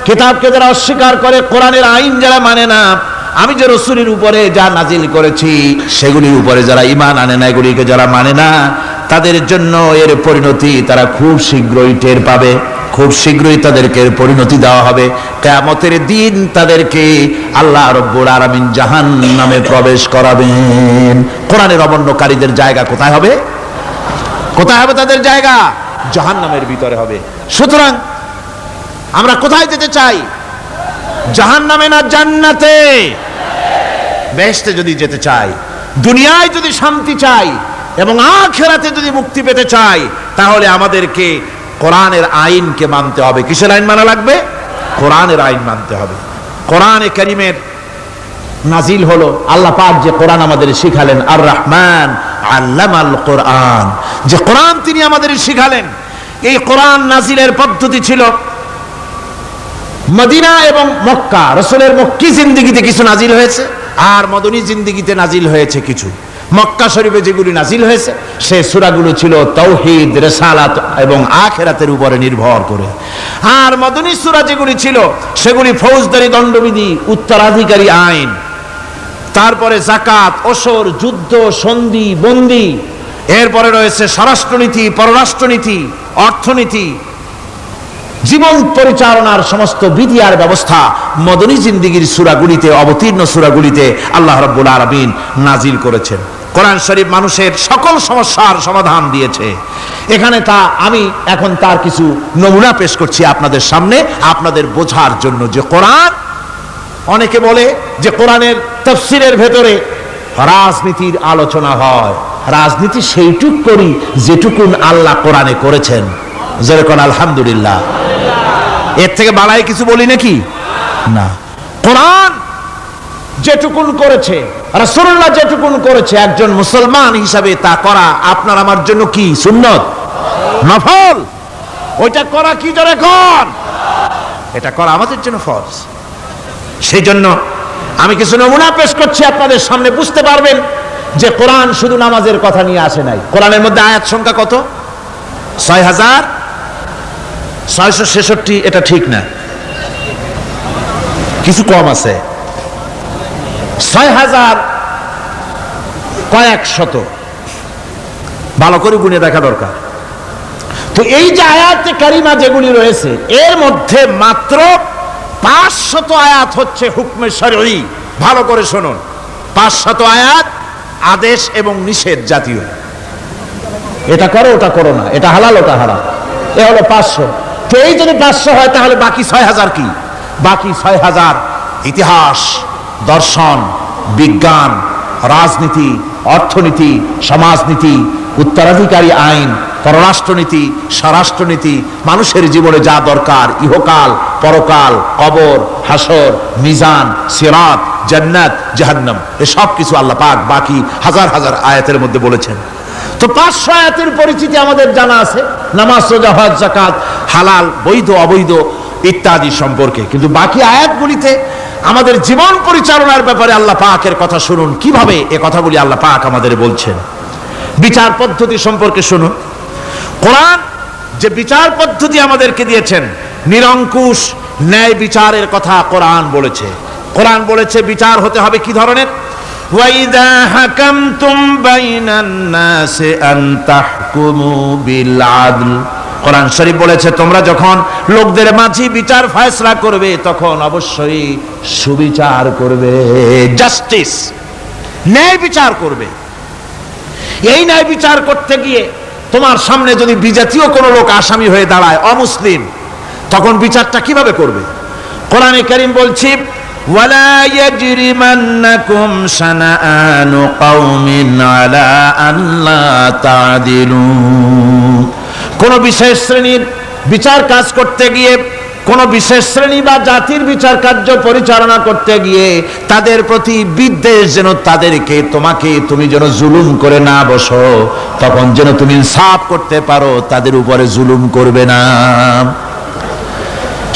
কিতাবকে যারা অস্বীকার করে, কোরআনের আইন যারা মানে না, আমি যে রসুলের উপরে যা নাজিল করেছি সেগুলির উপরে যারা ঈমান আনে না, এগুলিকে যারা মানে না, তাদের জন্য এর পরিণতি তারা খুব শীঘ্রই টের পাবে। খুব শীঘ্রই তাদেরকে পরিণতি দেওয়া হবে। কিয়ামতের দিন তাদেরকে আল্লাহ রাব্বুল আলামিন জাহান্নামে প্রবেশ করাবেন। কোরআনের অমান্যকারীদের জায়গা কোথায় হবে? কোথায় হবে তাদের জায়গা? জাহান্নামের ভিতরে হবে। সুতরাং আমরা কোথায় যেতে চাই? জাহান্নামে না জান্নাতে? বেহেশতে যদি যেতে চাই, দুনিয়ায় যদি শান্তি চাই এবং আখিরাতে যদি মুক্তি পেতে চাই, তাহলে আমাদেরকে কোরআনের আইনকে মানতে হবে। কিসের আইন মানা লাগবে? কোরআনের আইন মানতে হবে। কোরআনে কারীমের নাজিল হলো, আল্লাহ পাক যে কোরআন আমাদের শিখালেন, আর রহমান আল্লামাল কোরআন, যে কোরআন তিনি আমাদের শিখালেন। এই কোরআন নাজিলের পদ্ধতি ছিল মদিনা এবং মক্কা। রাসূলের মক্কি জিন্দেগিতে কিছু নাজিল হয়েছে, আর মদনী জিন্দেগিতে নাজিল হয়েছে কিছু। মক্কা শরীফে যেগুলি নাজিল হয়েছে সে সূরাগুলো ছিল তাওহীদ, রিসালাত এবং আখিরাতের উপরে নির্ভর করে। আর মদনী সূরা যেগুলি ছিল সেগুলি ফৌজদারি দণ্ডবিধি, উত্তরাধিকারী আইন, তারপরে যাকাত, ওসর, যুদ্ধ, সন্ধি, বন্দি, এরপরে রয়েছে স্বরাষ্ট্রনীতি, পররাষ্ট্রনীতি, অর্থনীতি, জীবন পরিচালনার সমস্ত বিধি আর ব্যবস্থা মদনী জিন্দেগির সূরাগুলিতে, অবতীর্ণ সূরাগুলিতে আল্লাহ রাব্বুল আলামিন নাজিল করেছেন। কোরআন শরীফ মানুষের সকল সমস্যার সমাধান দিয়েছে। এখানে আমি এখন তার কিছু নমুনা পেশ করছি আপনাদের সামনে, আপনাদের বোঝার জন্য যে কোরআন। অনেকে বলে যে কোরআনের তাফসীরের ভেতরে রাজনীতির আলোচনা হয়। রাজনীতি সেইটুক করি যেটুকুন আল্লাহ কোরআনে করেছেন। যেরকম আলহামদুলিল্লাহ, এর থেকে বাড়াই কিছু বলি নাকি? না। কোরআন যেটুকুন করেছে, রাসূলুল্লাহ যেটুকুন করেছে, একজন মুসলমান হিসাবে তা করা আপনার আমার জন্য কি? সুন্নত, নফল। ওইটা করা কি জোরে কোন? এটা করা আমাদের জন্য ফরজ। সেই জন্য আমি কিছু নমুনা পেশ করছি আপনাদের সামনে, বুঝতে পারবেন যে কোরআন শুধু নামাজের কথা নিয়ে আসে নাই। কোরআনের মধ্যে আয়াত সংখ্যা কত? 6666। এটা ঠিক না, কিছু কম আছে। 6000 কয়েক শত, ভালো করে গুনে দেখা দরকার। তো এই যে আয়াতে কারিমা যেগুলি রয়েছে, এর মধ্যে মাত্র 500 আয়াত হচ্ছে হুকমে শরঈ। ভালো করে শুনুন, 500 আয়াত আদেশ এবং নিষেধ জাতীয়। এটা করো, ওটা করো না, এটা হালাল, ওটা হারাম। এ হলো 500। তো এই যদি 500 হয় তাহলে বাকি 6000 কি? বাকি 6000 ইতিহাস, দর্শন, বিজ্ঞান, রাজনীতি, অর্থনীতি, সমাজনীতি, উত্তরাধিকারী আইন, পররাষ্ট্রনীতি, স্বরাষ্ট্রনীতি, মানুষের জীবনে যা দরকার, ইহকাল, পরকাল, কবর, হাসর, মিজান, সিরাত, জান্নাত, জাহান্নাম, এসব কিছু আল্লাহ পাক বাকি হাজার হাজার আয়াতের মধ্যে বলেছেন। তো 500 আয়াতের পরিচিতি আমাদের জানা আছে, নামাজ, রোজা, হজ, যাকাত, হালাল, বৈধ, অবৈধ ইত্যাদি সম্পর্কে। কিন্তু বাকি আয়াতগুলিতে আমাদের জীবন পরিচালনার ব্যাপারে আল্লাহ পাকের কথা শুনুন, কিভাবে এ কথাগুলি আল্লাহ পাক আমাদের বলছেন। বিচার পদ্ধতি সম্পর্কে শুনুন। কোরআন যে বিচার পদ্ধতি আমাদেরকে দিয়েছেন, নিরঙ্কুশ ন্যায় বিচারের কথা কোরআন বলেছে। কোরআন বলেছে বিচার হতে হবে কি ধরনের? ওয়াইদা হাকামতুম বাইনান নাসি আন তাহকুমু বিল আদল। কোরআন শরীফ বলেছে তোমরা যখন লোকদের মাঝে বিচার ফয়সালা করবে তখন অবশ্যই সুবিচার করবে, জাস্টিস, ন্যায় বিচার করবে। এই ন্যায় বিচার করতে গিয়ে তোমার সামনে যদি বিজাতীয় কোনো লোক আসামি হয়ে দাঁড়ায়, অমুসলিম, তখন বিচারটা কিভাবে করবে? কোরআনে কারীম বলছে ওয়ালা ইয়াজরিমান্নাকুম শানাআনু কওমিন আলা আল্লা তা'দিলু। কোন বিশেষ শ্রেণীর বিচার কাজ করতে গিয়ে, কোন বিশেষ শ্রেণী বা জাতির বিচার কার্য পরিচালনা করতে গিয়ে তাদের প্রতি বিদ্বেষ যেন তাদেরকে তুমি যেন জুলুম করে না বসো, তখন যেন তুমি ইনসাফ করতে পারো, তাদের উপরে জুলুম করবে না।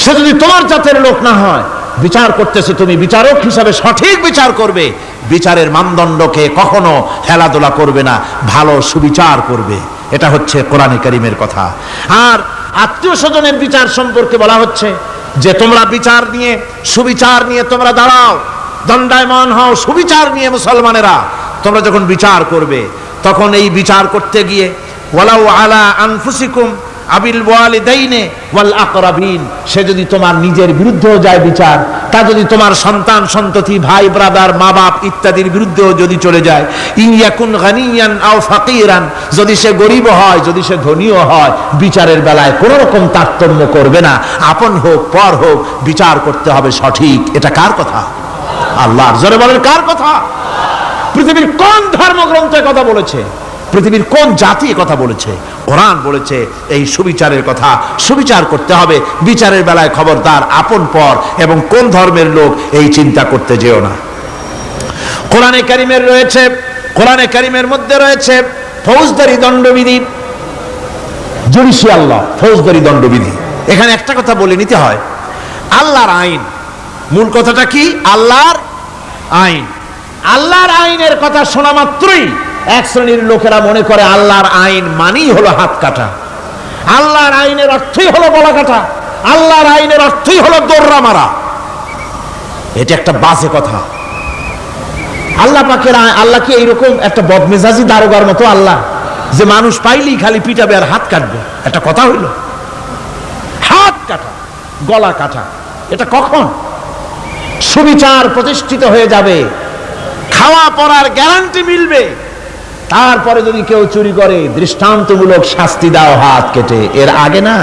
সে যদি তোমার জাতের লোক না হয়, বিচার করতেছে তুমি বিচারক হিসাবে সঠিক বিচার করবে, বিচারের মানদণ্ডকে কখনো হেলাদোলা করবে না, ভালো সুবিচার করবে। এটা হচ্ছে কোরআনে কারীমের কথা। আর আত্মীয় স্বজনের বিচার সম্পর্কে বলা হচ্ছে যে তোমরা বিচার নিয়ে, সুবিচার নিয়ে তোমরা দাঁড়াও, দণ্ডায়মান হও সুবিচার নিয়ে। মুসলমানেরা তোমরা যখন বিচার করবে, তখন এই বিচার করতে গিয়ে ওয়ালাউ আলা আনফুসিকুম আবিল ওয়ালিদাইনে ওয়াল আকরাবিন, সে যদি তোমার নিজের বিরুদ্ধেও যায় বিচার, তা যদি তোমার সন্তান সন্ততি ভাই ব্রাদার মা বাপ ইত্যাদির বিরুদ্ধেও যদি চলে যায়, ইন ইয়াকুন গানিয়ান আও ফাকিরান, যদি সে গরিব হয় যদি সে ধনীও হয়, বিচারের বেলায় কোনো রকম তারতম্য করবে না, আপন হোক পর হোক বিচার করতে হবে সঠিক। এটা কার কথা? আল্লাহর। জোরে বলেন কার কথা? পৃথিবীর কোন ধর্মগ্রন্থে কথা বলেছে? পৃথিবীর কোন জাতি কথা বলেছে? কোরআন বলেছে এই সুবিচারের কথা। সুবিচার করতে হবে, বিচারের বেলায় খবরদার আপন পর এবং কোন ধর্মের লোক এই চিন্তা করতে যেও না। কোরআনে কারীমের রয়েছে, কোরআনে কারীমের মধ্যে রয়েছে ফৌজদারি দণ্ডবিধি, জুডিশিয়াল ল, ফৌজদারি দণ্ডবিধি। এখানে একটা কথা বলে নিতে হয়, আল্লাহর আইন, মূল কথাটা কি? আল্লাহর আইন। আল্লাহর আইনের কথা শোনা মাত্রই এক শ্রেণীর লোকেরা মনে করে আল্লাহর আইন মানেই হলো হাত কাটা, আল্লাহর আইনের অর্থই হলো গলা কাটা, আল্লাহর আইনের অর্থই হলো দৌড়া মারা। এটা একটা বাজে কথা। আল্লাহ পাকের আল্লাহ কি এইরকম একটা বদমেজাজি দারোগার মতো আল্লাহ যে মানুষ পাইলেই খালি পিটাবে আর হাত কাটবে? একটা কথা হইল? হাত কাটা, গলা কাটা, এটা কখন? সুবিচার প্রতিষ্ঠিত হয়ে যাবে, খাওয়া পড়ার গ্যারান্টি মিলবে, তারপরে যদি কেউ চুরি করে দৃষ্টান্তমূলক শাস্তি দাও হাত কেটে। এর আগে না।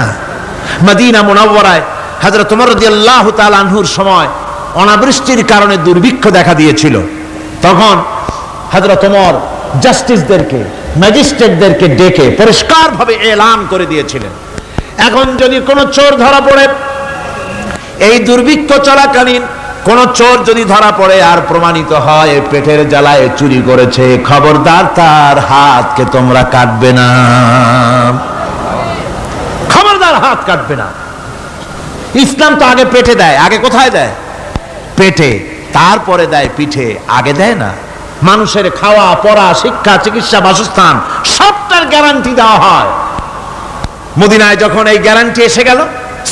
মদিনা মুনাওয়ারায় হযরত ওমর রাদিয়াল্লাহু তাআলা আনহুর সময় অনাবৃষ্টির কারণে দুর্ভিক্ষ দেখা দিয়েছিল। তখন হযরত ওমর জাস্টিসদেরকে, ম্যাজিস্ট্রেটদেরকে ডেকে পরিষ্কারভাবে এলান করে দিয়েছিলেন, এখন যদি কোনো চোর ধরা পড়ে, এই দুর্ভিক্ষ চলাকালীন কোন চোর যদি ধরা পড়ে আর প্রমাণিত হয় পেটের জ্বালায় চুরি করেছে, খবরদার তার হাতকে তোমরা কাটবে না, খবরদার হাত কাটবে না। ইসলাম তো আগে পেটে দেয়। আগে কোথায় দেয়? পেটে, তারপরে দেয় পিঠে, আগে দেয় না। মানুষের খাওয়া পড়া শিক্ষা চিকিৎসা বাসস্থান সবটার গ্যারান্টি দেওয়া হয়। মদিনায় যখন এই গ্যারান্টি এসে গেল,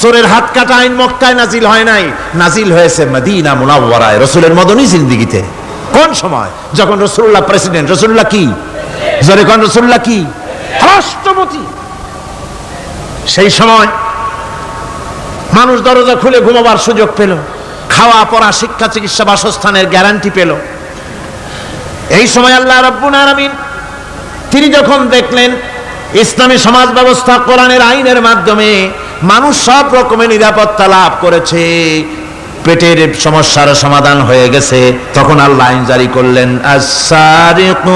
চোরের হাত কাটা আইন মক্কায় নাজিল হয় নাই, নাজিল হয়েছে মদিনা মুনাওয়ারায় রাসূলের মদনী জিন্দেগিতে। কোন সময়? যখন রাসূলুল্লাহ প্রেসিডেন্ট। রাসূলুল্লাহ কি? জোরে কোন? রাসূলুল্লাহ কি? রাষ্ট্রপতি। সেই সময় মানুষ দরজা খুলে ঘুমাবার সুযোগ পেল, খাওয়া পড়া শিক্ষা চিকিৎসা বাসস্থানের গ্যারান্টি পেল। এই সময় আল্লাহ রাব্বুল আলামিন তিনি যখন দেখলেন ইসলামী সমাজ ব্যবস্থা কোরআনের আইনের মাধ্যমে মানুষ সব রকমের নিরাপত্তা লাভ করেছে, পেটের সমস্যার সমাধান হয়ে গেছে, তখন আল্লাহ আইন জারি করলেন, আস-সারিকু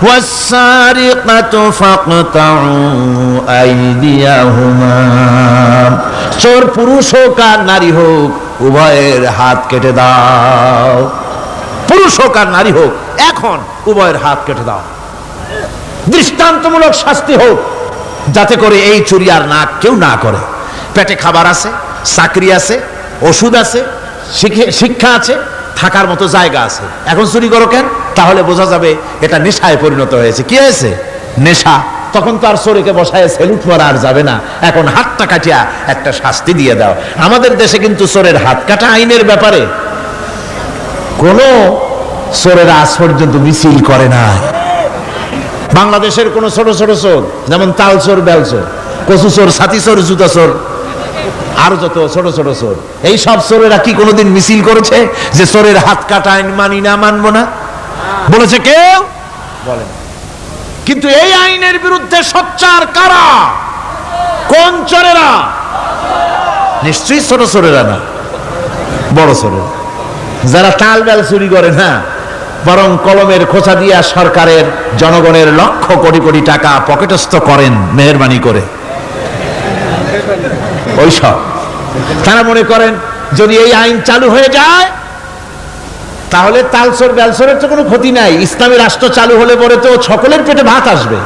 ওয়াস-সারিকাতু ফাকতাউ আইদিয়াহুমা, চোর পুরুষ হোক আর নারী হোক উভয়ের হাত কেটে দাও। পুরুষ হোক আর নারী হোক এখন উভয়ের হাত কেটে দাও। দৃষ্টান্তমূলক শাস্তি হোক, যাতে করে এই চুরি আর না কেউ না করে। পেটে খাবার আছে, চাকরি আছে, ওষুধ আছে, শিক্ষা আছে, থাকার মতো জায়গা আছে, এখন চুরি করো কেন? তাহলে বোঝা যাবে এটা নেশায় পরিণত হয়েছে। কি হয়েছে? নেশা। তখন তো আর চোরকে বসায় সেলুট মারা আর যাবে না, এখন হাতটা কাটিয়া একটা শাস্তি দিয়ে দাও। আমাদের দেশে কিন্তু চোরের হাত কাটা আইনের ব্যাপারে কোনো চোরের আজ পর্যন্ত মিছিল করে না। বাংলাদেশের কোন ছোট ছোট চোর, যেমন তাল চোর, বেল চোর, কচু চোর, ছাতি চোর, জুতা চোর, আরো যত ছোট ছোট চোর, এই সব চোরেরা কি কোনোদিন মিছিল করেছে যে চোরের হাত কাটা আইন মানি না, মানবো না? বলেছে কেউ? বলেন। কিন্তু এই আইনের বিরুদ্ধে সোচ্চার কারা? কোন চোরেরা? নিশ্চয়ই ছোট চোরেরা না, বড় চোরেরা। যারা তাল বেল চুরি করে না, বরং কলমের খোঁচা দিয়া সরকারের জনগণের লক্ষ কোটি কোটি টাকা পকেটস্থ করেন মেহেরবানি করে, ওইসব তারা মনে করেন যদি এই আইন চালু হয়ে যায় তাহলে তালসর বেলসরের তো কোনো ক্ষতি নাই, ইসলামী রাষ্ট্র চালু হলে পরে তো সকলের পেটে ভাত আসবে,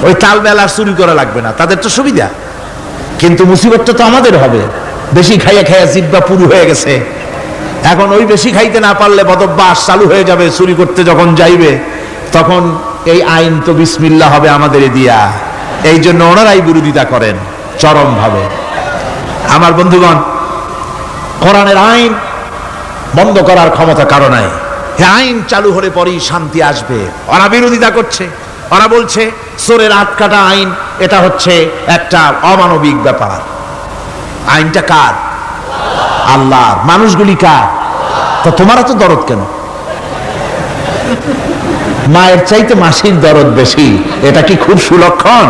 ওই তাল বেল আর চুরি করা লাগবে না, তাদের তো সুবিধা। কিন্তু মুসিবতটা তো আমাদের হবে, বেশি খাইয়া খাইয়া জিব্বা পুরু হয়ে গেছে, এখন ওই বেশি খাইতে না পারলে বদভ্যাস চালু হয়ে যাবে, চুরি করতে যখন যাইবে তখন এই আইন তো বিসমিল্লাহ হবে আমাদের দিয়া। এই জন্য ওনারাই বিরোধিতা করেন চরম ভাবে। আমার বন্ধুগণ, কোরআনের আইন বন্ধ করার ক্ষমতা কারো নাই, এই আইন চালু হলে পরেই শান্তি আসবে। ওরা বিরোধিতা করছে, ওরা বলছে চোরের হাত কাটা আইন, এটা হচ্ছে একটা অমানবিক ব্যাপার। আইনটা কার? আল্লাহর। মানুষগুলি কার? তো তোমারা তো দরদ কেন? মায়ের চাইতে মাসির দরদ বেশি, এটা কি খুব সুলক্ষণ?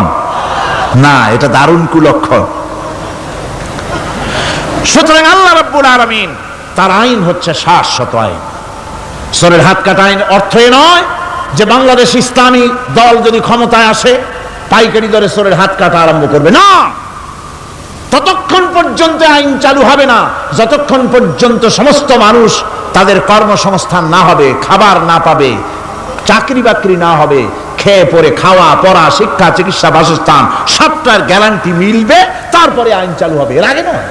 না, এটা দারুণ কুলক্ষণ। সুতরাং আল্লাহ রাব্বুল আলামিন তার আইন হচ্ছে শাশ্বত আইন। চোরের হাত কাটা আইন অর্থ এ নয় যে বাংলাদেশ ইসলামী দল যদি ক্ষমতায় আসে পাইকারি দরে চোরের হাত কাটা আরম্ভ করবে, না। ততক্ষণ পর্যন্ত আইন চালু হবে না যতক্ষণ পর্যন্ত সমস্ত মানুষ তাদের কর্মসংস্থান না হবে, খাবার না পাবে, চাকরি বাকরি না হবে, খেয়ে পরে খাওয়া পড়া শিক্ষা চিকিৎসা বাসস্থান সবটার গ্যারান্টি মিলবে, তারপরে আইন চালু হবে, এর আগে নয়।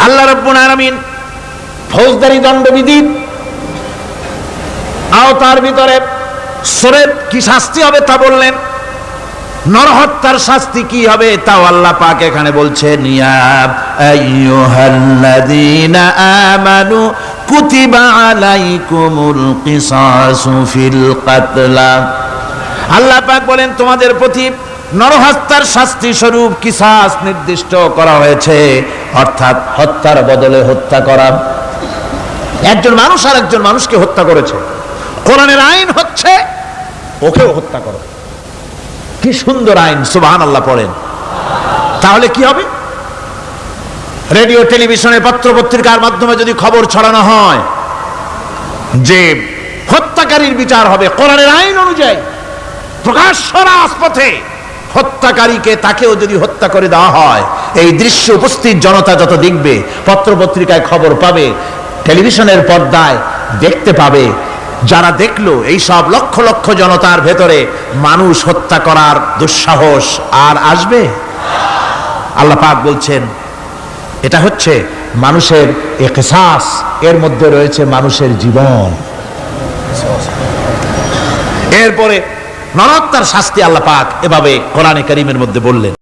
আল্লাহ রাব্বুল আলামিন ফৌজদারি দণ্ডবিধি আওতার ভিতরে চোরের কি শাস্তি হবে তা বললেন, নরহত্যার শাস্তি কি হবে তাও আল্লাহ পাক এখানে বলছেন, ইয়া আইয়ুহাল্লাযীনা আমানু কুতিবা আলাইকুমুল কিসাসু ফিল কাতলা। আল্লাহ পাক বলেন তোমাদের প্রতি নরহত্যার শাস্তি স্বরূপ কিসাস নির্দিষ্ট করা হয়েছে, অর্থাৎ হত্যার বদলে হত্যা করা। একজন মানুষ আর একজন মানুষকে হত্যা করেছে, কোরআনের আইন হচ্ছে ওকেও হত্যা করো। কি সুন্দর আইন, সুবহানাল্লাহ পড়েন। তাহলে কি হবে? রেডিও টেলিভিশনে পত্র পত্রিকার মাধ্যমে যদি খবর ছড়ানো হয় যে হত্যাকারীর বিচার হবে কোরআনের আইন অনুযায়ী, প্রকাশ্য রাজপথে হত্যাকারীকে তাকেও যদি হত্যা করে দেওয়া হয়, এই দৃশ্য উপস্থিত জনতা যত দেখবে, পত্র পত্রিকায় খবর পাবে, টেলিভিশনের পর্দায় দেখতে পাবে, যারা দেখলো এই সব লক্ষ লক্ষ জনতার ভেতরে মানুষ হত্যা করার দুঃসাহস আর আসবে? আল্লাহ পাক বলছেন এটা হচ্ছে মানুষের কিসাস, এর মধ্যে রয়েছে মানুষের জীবন। এরপরে নরহত্যার শাস্তি আল্লাহ পাক এভাবে কোরআনে কারীমের মধ্যে বললেন।